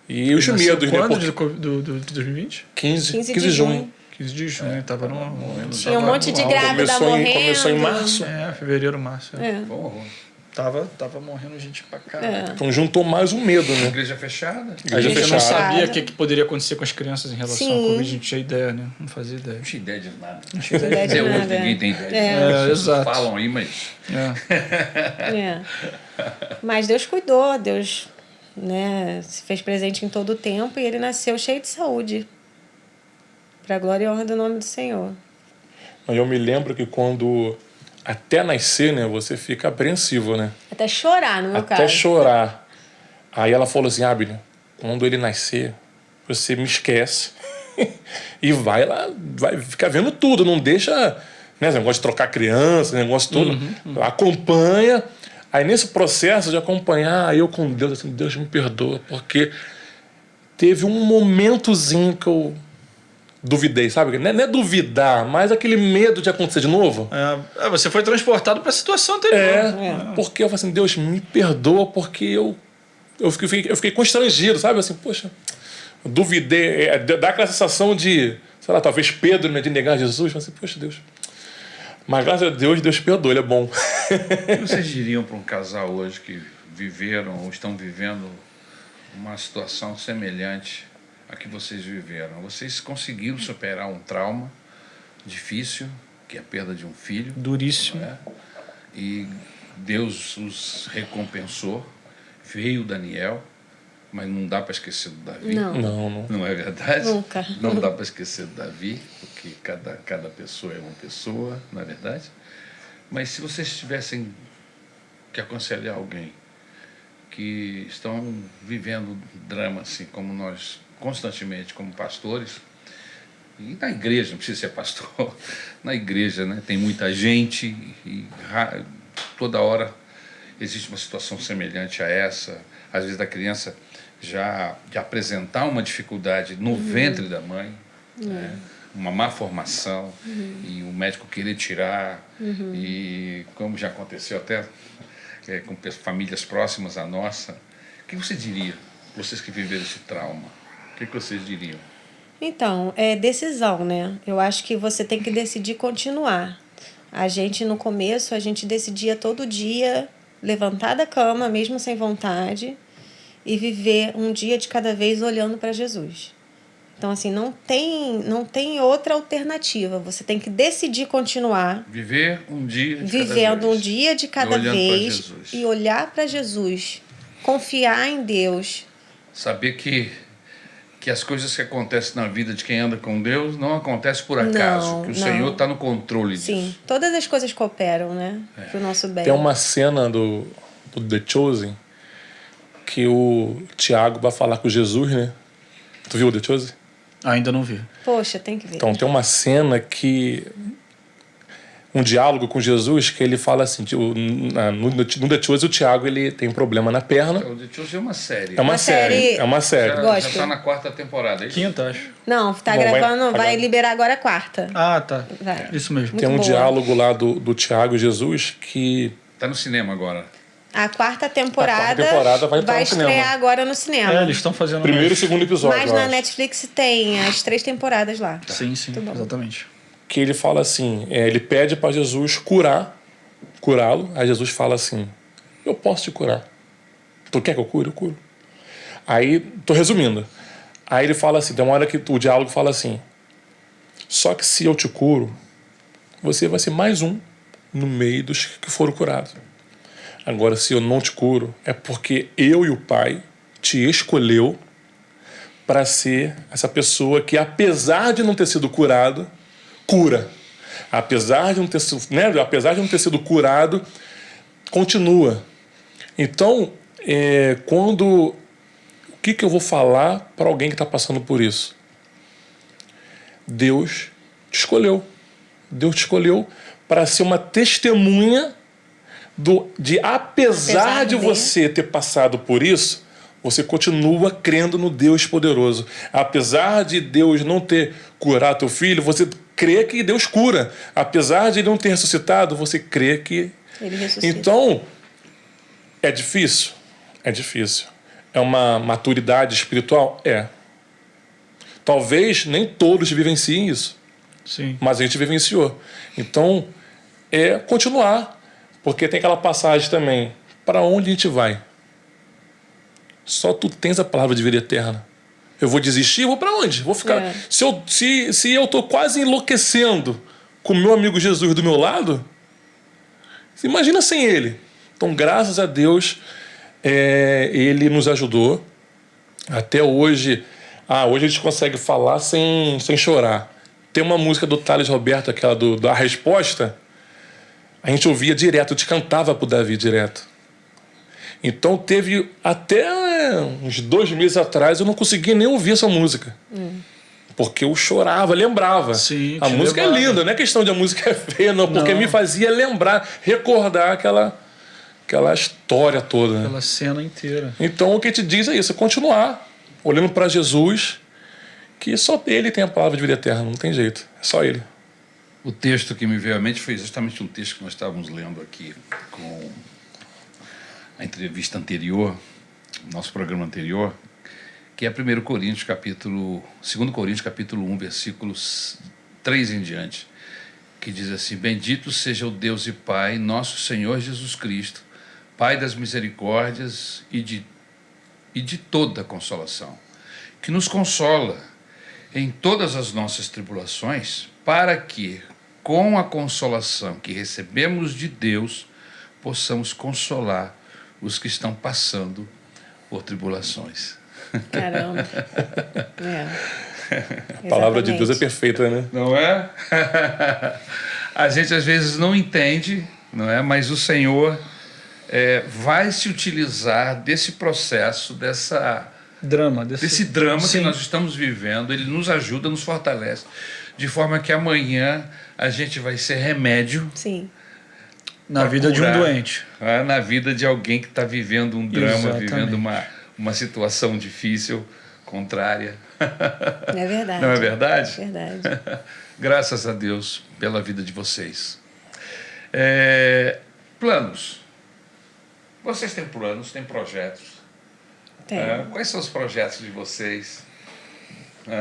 E os Nasceu medos, né? quando Porque de 2020? 15 de de junho. 15 de junho, tava no... Tinha um monte de grávida morrendo. Começou em março. Fevereiro, março. Foi um horror. Tava morrendo gente pra caralho. Então juntou mais um medo, né? Igreja fechada. Igreja A gente não fechada. sabia o que poderia acontecer com as crianças em relação Sim. ao Covid, a gente tinha ideia, né? Não fazia ideia. Não tinha ideia de nada. ideia de Até hoje nada. ninguém tem ideia. É. As pessoas exato. falam aí, mas... É. Mas Deus cuidou, Deus, né, se fez presente em todo o tempo e ele nasceu cheio de saúde. Para glória e honra do nome do Senhor. Mas eu me lembro que quando até nascer, né, você fica apreensivo, né? Até chorar, no meu Até caso. chorar. Aí ela falou assim, Abner, quando ele nascer, você me esquece. E vai lá, vai ficar vendo tudo, não deixa, né, esse negócio de trocar criança, esse negócio todo. Acompanha. Aí nesse processo de acompanhar, eu com Deus, assim, Deus me perdoa, porque teve um momentozinho que eu duvidei, sabe? Não é duvidar, mas aquele medo de acontecer de novo. Você foi transportado para a situação anterior. Porque eu falei assim, Deus me perdoa, porque eu fiquei constrangido, sabe? Assim, poxa, eu duvidei. Dá aquela sensação de, sei lá, talvez Pedro, né, de negar Jesus. Eu falei assim, poxa, Deus. Mas graças a Deus, Deus perdoa, Ele é bom. O que vocês diriam para um casal hoje que viveram ou estão vivendo uma situação semelhante à que vocês viveram? Vocês conseguiram superar um trauma difícil, que é a perda de um filho. Duríssimo. Né? E Deus os recompensou. Veio o Daniel, mas não dá para esquecer do Davi. Não. Não é verdade? Nunca. Não dá para esquecer do Davi, porque cada pessoa é uma pessoa, não é verdade? Mas se vocês tivessem que aconselhar alguém que estão vivendo drama, assim, como nós, constantemente, como pastores, e na igreja, não precisa ser pastor, na igreja, né, tem muita gente e toda hora existe uma situação semelhante a essa, às vezes da criança já de apresentar uma dificuldade no ventre da mãe, né? Uma má formação e o médico querer tirar, e como já aconteceu até com famílias próximas à nossa. O que você diria, vocês que viveram esse trauma? O que vocês diriam? Então, é decisão, né? Eu acho que você tem que decidir continuar. A gente, no começo, a gente decidia todo dia levantar da cama, mesmo sem vontade, e viver um dia de cada vez olhando para Jesus. Então, assim, não tem outra alternativa. Você tem que decidir continuar. Viver um dia de vivendo cada vez. Um dia de cada vez e olhar para Jesus. Confiar em Deus. Saber que as coisas que acontecem na vida de quem anda com Deus não acontecem por acaso, que o Senhor está no controle disso. Sim, todas as coisas cooperam, né? Para o nosso bem. Tem uma cena do The Chosen que o Tiago vai falar com Jesus, né? Tu viu o The Chosen? Ainda não vi. Poxa, tem que ver. Então, tem uma cena que... Um diálogo com Jesus que ele fala assim... No The Chosen, o Tiago ele tem um problema na perna. O The Chosen é uma série. É uma série. É uma série. Já está na 4ª temporada, é isso? 5ª, acho. Não, tá Bom, gravando, vai liberar agora a 4ª. Ah, tá. Vai. Isso mesmo. Muito Tem um boa. diálogo lá do Tiago e Jesus que... Está no cinema agora. A 4ª temporada, vai entrar no estrear cinema. agora no cinema. Eles estão fazendo... Primeiro e segundo episódio, Mas eu na acho. Netflix tem as 3 temporadas lá. Sim, Muito bom. exatamente. Que ele fala assim, ele pede para Jesus curá-lo. Aí Jesus fala assim, eu posso te curar. Tu quer que eu cure? Eu curo. Aí, tô resumindo. Aí ele fala assim, tem uma hora que o diálogo fala assim, só que se eu te curo, você vai ser mais um no meio dos que foram curados. Agora, se eu não te curo, é porque eu e o Pai te escolheu para ser essa pessoa que, apesar de não ter sido curado, cura. Apesar de não ter sido curado, continua. Então, o que eu vou falar para alguém que está passando por isso? Deus te escolheu. Deus te escolheu para ser uma testemunha de apesar de você ter passado por isso, você continua crendo no Deus poderoso. Apesar de Deus não ter curado teu filho, você crê que Deus cura. Apesar de ele não ter ressuscitado, você crê que... Ele ressuscita. Então, é difícil? É difícil. É uma maturidade espiritual? É. Talvez nem todos vivenciem isso. Sim. Mas a gente vivenciou. Então, é continuar. Porque tem aquela passagem também. Para onde a gente vai? Só tu tens a palavra de vida eterna. Eu vou desistir? Eu vou para onde? Vou ficar... Se eu tô quase enlouquecendo com o meu amigo Jesus do meu lado, imagina sem ele. Então, graças a Deus, ele nos ajudou. Até hoje... hoje a gente consegue falar sem chorar. Tem uma música do Thales Roberto, aquela da Resposta. A gente ouvia direto, eu te cantava pro Davi direto. Então teve até uns 2 meses atrás eu não conseguia nem ouvir essa música. Porque eu chorava, lembrava. Sim, a te música levava. é linda, não é questão de a música é feia, não, porque me fazia lembrar, recordar aquela história toda. Né? Aquela cena inteira. Então o que te diz é isso, é continuar olhando para Jesus, que só ele tem a palavra de vida eterna, não tem jeito, é só ele. O texto que me veio à mente foi justamente um texto que nós estávamos lendo aqui com a entrevista anterior, nosso programa anterior, que é 2 Coríntios capítulo 1, versículos 3 em diante, que diz assim: Bendito seja o Deus e Pai, nosso Senhor Jesus Cristo, Pai das misericórdias e de toda consolação, que nos consola em todas as nossas tribulações, para que, com a consolação que recebemos de Deus, possamos consolar os que estão passando por tribulações. Caramba. A palavra de Deus é perfeita, né? Não é? A gente às vezes não entende, não é? Mas o Senhor vai se utilizar desse processo, desse drama que nós estamos vivendo. Ele nos ajuda, nos fortalece, de forma que amanhã a gente vai ser remédio. Sim. Na vida de um doente. Na vida de alguém que está vivendo um drama, Exatamente. vivendo uma situação difícil, contrária. É verdade. Não é verdade? Verdade. Graças a Deus pela vida de vocês. Planos. Vocês têm planos, têm projetos. Tem. Quais são os projetos de vocês?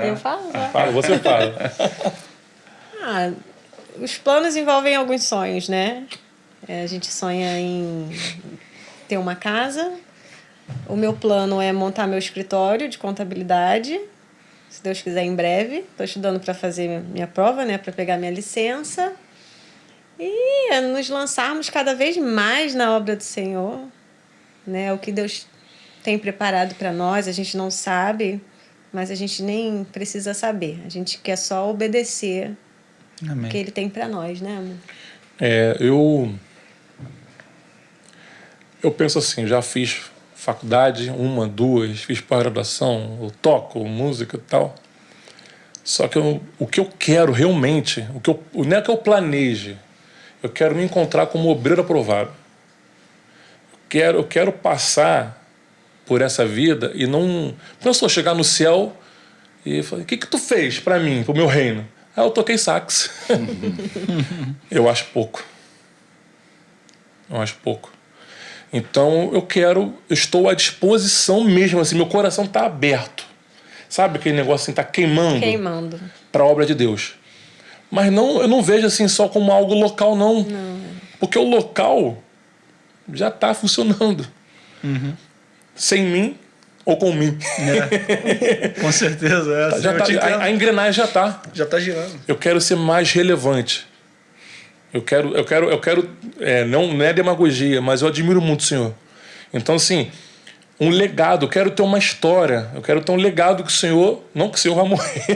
Eu falo? Fala, você fala. Os planos envolvem alguns sonhos, né? A gente sonha em ter uma casa. O meu plano é montar meu escritório de contabilidade. Se Deus quiser, em breve. Estou estudando para fazer minha prova, né? Para pegar minha licença. E nos lançarmos cada vez mais na obra do Senhor. Né? O que Deus tem preparado para nós, a gente não sabe, mas a gente nem precisa saber. A gente quer só obedecer o que Ele tem para nós, né, amor? Eu penso assim, já fiz faculdade, 1, 2, fiz pós-graduação, eu toco música e tal. Só que o que eu quero realmente, não é que eu planeje, eu quero me encontrar como obreiro aprovado. Eu quero passar por essa vida e não só chegar no céu e falar: o que tu fez para mim, pro meu reino? Eu toquei sax. Eu acho pouco. Então eu estou à disposição mesmo, assim, meu coração está aberto. Sabe aquele negócio assim, tá queimando para a obra de Deus. Mas eu não vejo assim só como algo local, não. Porque o local já está funcionando. Uhum. Sem mim ou com mim. Com certeza. A engrenagem já está. Já está girando. Eu quero ser mais relevante. Eu quero não é demagogia, mas eu admiro muito o Senhor. Então, assim, um legado, eu quero ter uma história, eu quero ter um legado que o Senhor, não que o Senhor vai morrer,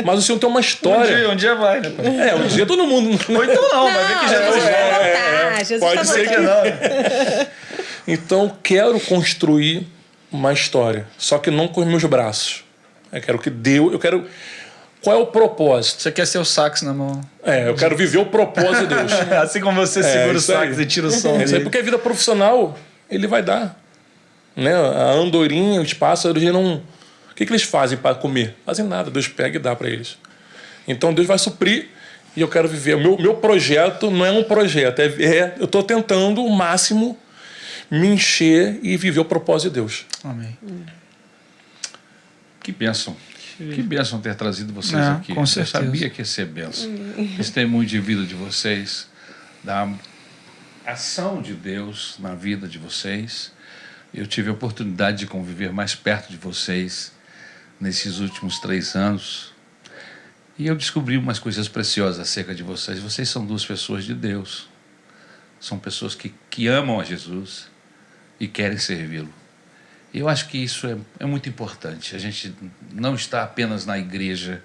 mas o Senhor tem uma história. Um dia vai, né? Um dia todo mundo. Ou então não, vai ver que Jesus vai voltar. Jesus pode tá ser que não. Então, eu quero construir uma história, só que não com os meus braços. Qual é o propósito? Você quer ser o sax na mão. Eu quero viver o propósito de Deus. Assim como você segura o sax e tira o som. Isso aí, porque a vida profissional, ele vai dar. Né? A andorinha, os pássaros, o que eles fazem para comer? Fazem nada, Deus pega e dá para eles. Então Deus vai suprir e eu quero viver. O meu projeto não é um projeto, eu estou tentando o máximo me encher e viver o propósito de Deus. Amém. Que bênção. Que bênção ter trazido vocês aqui. Com certeza. Eu sabia que ia ser bênção. Testemunho de vida de vocês, da ação de Deus na vida de vocês. Eu tive a oportunidade de conviver mais perto de vocês nesses últimos 3 anos. E eu descobri umas coisas preciosas acerca de vocês. Vocês são 2 pessoas de Deus. São pessoas que amam a Jesus e querem servi-lo. Eu acho que isso é muito importante. A gente não está apenas na igreja,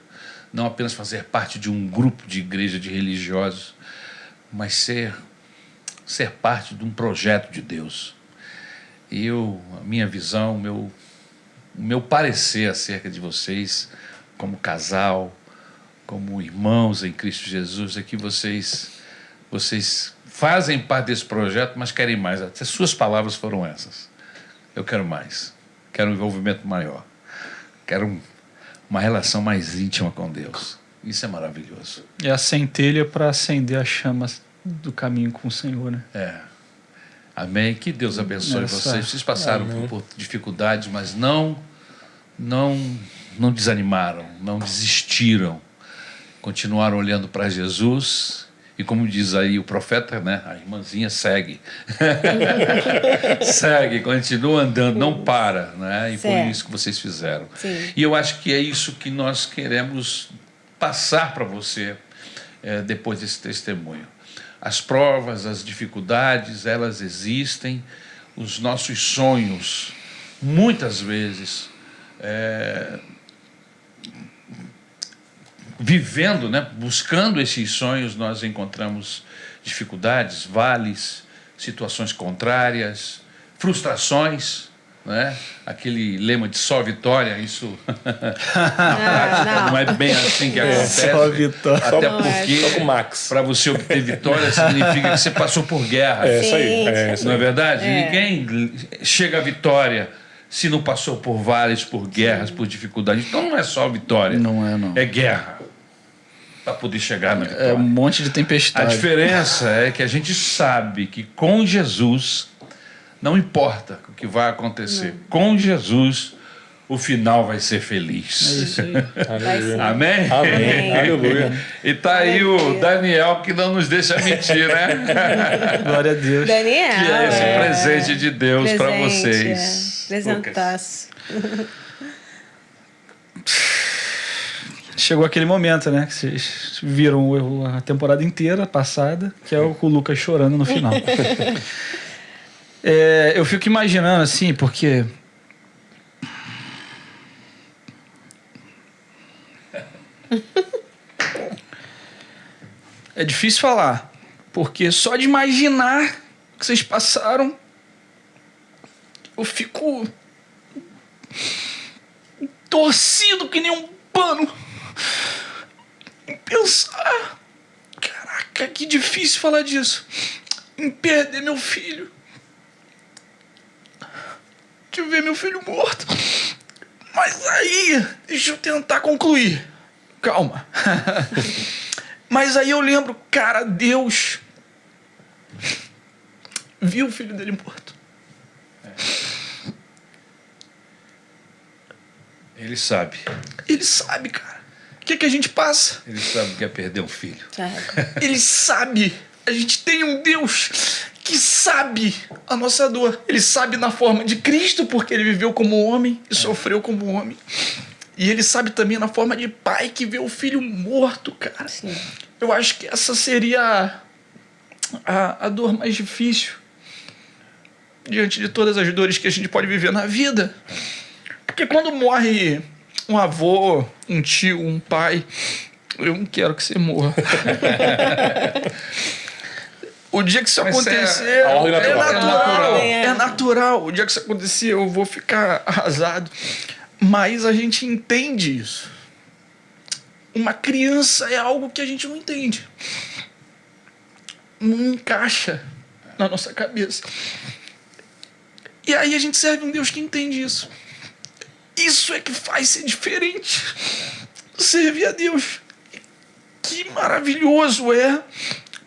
não apenas fazer parte de um grupo de igreja de religiosos, mas ser parte de um projeto de Deus. E a minha visão, o meu parecer acerca de vocês, como casal, como irmãos em Cristo Jesus, é que vocês fazem parte desse projeto, mas querem mais. As suas palavras foram essas. Eu quero mais. Quero um envolvimento maior. Quero uma relação mais íntima com Deus. Isso é maravilhoso. É a centelha para acender as chamas do caminho com o Senhor, né? É. Amém. Que Deus abençoe vocês. Vocês passaram por dificuldades, mas não desanimaram, não desistiram. Continuaram olhando para Jesus. E como diz aí o profeta, né? A irmãzinha segue. Segue, continua andando, não para. Né? E foi isso que vocês fizeram. Sim. E eu acho que é isso que nós queremos passar para você depois desse testemunho. As provas, as dificuldades, elas existem. Os nossos sonhos, muitas vezes, vivendo, né, buscando esses sonhos, nós encontramos dificuldades, vales, situações contrárias, frustrações, né? Aquele lema de só vitória, isso na prática não é bem assim que acontece. Só vitória. Até Só porque com o Max. para você obter vitória significa que você passou por guerra. É isso aí. Não é verdade? Ninguém chega à vitória se não passou por vales, por guerras, por dificuldades. Então não é só vitória. Não é, não. É guerra para poder chegar na vitória. É um monte de A tempestade. diferença é que a gente sabe que com Jesus não importa o que vai acontecer. Com Jesus o final vai ser feliz. É isso aí. Vai ser. Amém? Amém. Aleluia. E tá aí o Daniel que não nos deixa mentir, né? Glória a Deus. Daniel. Que é esse presente de Deus para vocês. Presentaço. Chegou aquele momento, né? Que vocês viram a temporada inteira passada, que é o Lucas chorando no final. Eu fico imaginando assim, porque é difícil falar, porque só de imaginar o que vocês passaram, eu fico torcido que nem um pano em pensar, caraca, que difícil falar disso, em perder meu filho, de ver meu filho morto. Mas aí, deixa eu tentar concluir. Calma. Mas aí eu lembro, cara, Deus viu o filho dele morto. Ele sabe. Ele sabe, cara. O que a gente passa? Ele sabe que é perder um filho. Ele sabe. A gente tem um Deus que sabe a nossa dor. Ele sabe na forma de Cristo, porque ele viveu como homem e sofreu como homem. E ele sabe também na forma de pai que vê o filho morto, cara. Sim. Eu acho que essa seria a dor mais difícil diante de todas as dores que a gente pode viver na vida. Porque quando morre um avô, um tio, um pai, eu não quero que você morra. O dia que isso Mas acontecer, é a ordem natural. é natural. O dia que isso acontecer, eu vou ficar arrasado. Mas a gente entende isso. Uma criança é algo que a gente não entende. Não encaixa na nossa cabeça. E aí a gente serve um Deus que entende isso. Isso é que faz ser diferente. Servir a Deus. Que maravilhoso é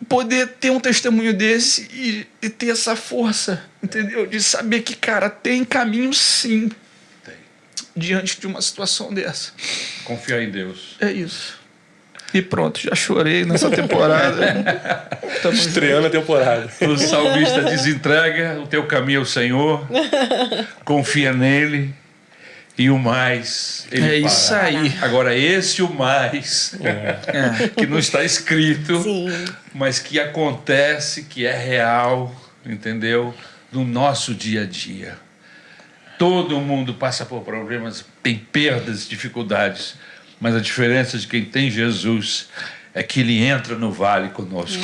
poder ter um testemunho desse e ter essa força, entendeu? De saber que, cara, tem caminho sim diante de uma situação dessa. Confiar em Deus. É isso. E pronto, já chorei nessa temporada. Estreando a temporada. O salmista diz: entrega o teu caminho ao Senhor, confia nele e o mais ele fará. Isso aí. Agora, esse o mais que não está escrito, Sim. mas que acontece, que é real, entendeu? No nosso dia a dia. Todo mundo passa por problemas, tem perdas, dificuldades, mas a diferença de quem tem Jesus é que ele entra no vale conosco.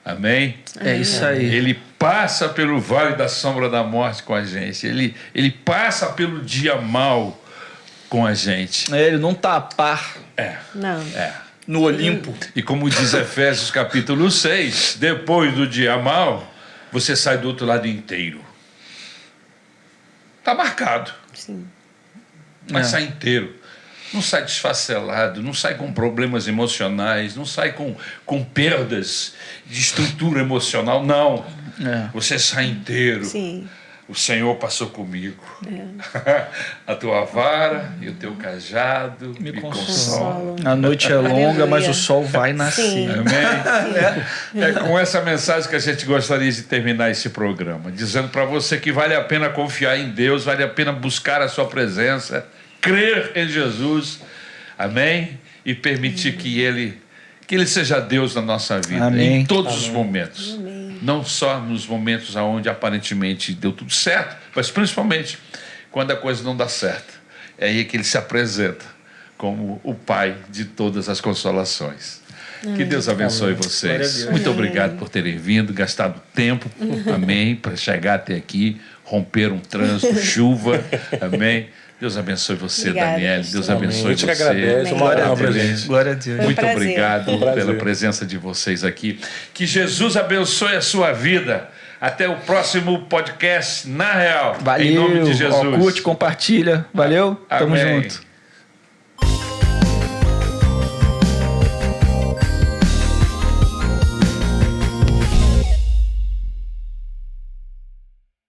Amém? É isso aí. Ele passa pelo vale da sombra da morte com a gente. Ele passa pelo dia mau com a gente. Ele não tá a par Não. no Olimpo. E como diz Efésios capítulo 6, depois do dia mau, você sai do outro lado inteiro. Tá marcado, Sim. mas sai inteiro. Não sai desfacelado, não sai com problemas emocionais, não sai com perdas de estrutura emocional, não. Você sai inteiro. Sim. O Senhor passou comigo. A tua vara e o teu cajado me consolam. A noite é longa, Aleluia. mas o sol vai nascer. Sim. Amém? É com essa mensagem que a gente gostaria de terminar esse programa, dizendo para você que vale a pena confiar em Deus, vale a pena buscar a sua presença, crer em Jesus, amém? E permitir que Ele seja Deus na nossa vida, Amém. em todos os momentos. Amém. Não só nos momentos onde aparentemente deu tudo certo, mas principalmente quando a coisa não dá certo. É aí que Ele se apresenta como o Pai de todas as consolações. Que Deus abençoe Glória a vocês. Deus. Muito Amém. obrigado por terem vindo, gastado tempo, amém, para chegar até aqui, romper um trânsito, chuva, amém. Deus abençoe você, Obrigada, Daniele. pastor. Deus Amém. abençoe A gente que você. agradece. Uma Glória a honra pra Deus. gente. Glória a Deus. Foi um Muito prazer. obrigado Um prazer. pela presença de vocês aqui. Que Jesus abençoe a sua vida. Até o próximo podcast Na Real. Valeu. Em nome de Jesus. Ó, curte, compartilha. Valeu. Tamo Amém. junto.